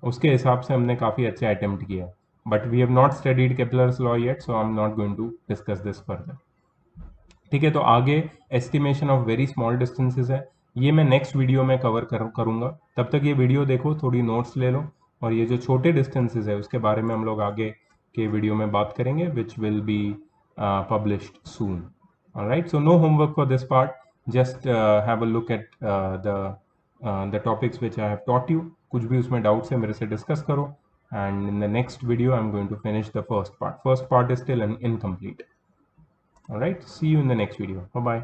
A: उसके हिसाब से हमने काफ़ी अच्छा अटेम्प्ट किया। But we have not studied Kepler's law yet, so I am not going to discuss this further. ठीक है, तो आगे estimation of very small distances है, ये मैं नेक्स्ट वीडियो में करूंगा। तब तक ये वीडियो देखो, थोड़ी नोट्स ले लो, और ये जो छोटे डिस्टेंसेस है उसके बारे में हम लोग आगे के वीडियो में बात करेंगे, which will be published soon. Alright, so no homework for this part, just have a look at the topics which I have taught you. कुछ भी उसमें डाउट्स है मेरे से डिस्कस करो, and in the next video I'm going to finish the first part. First part is still incomplete. All right, see you in the next video. Bye bye.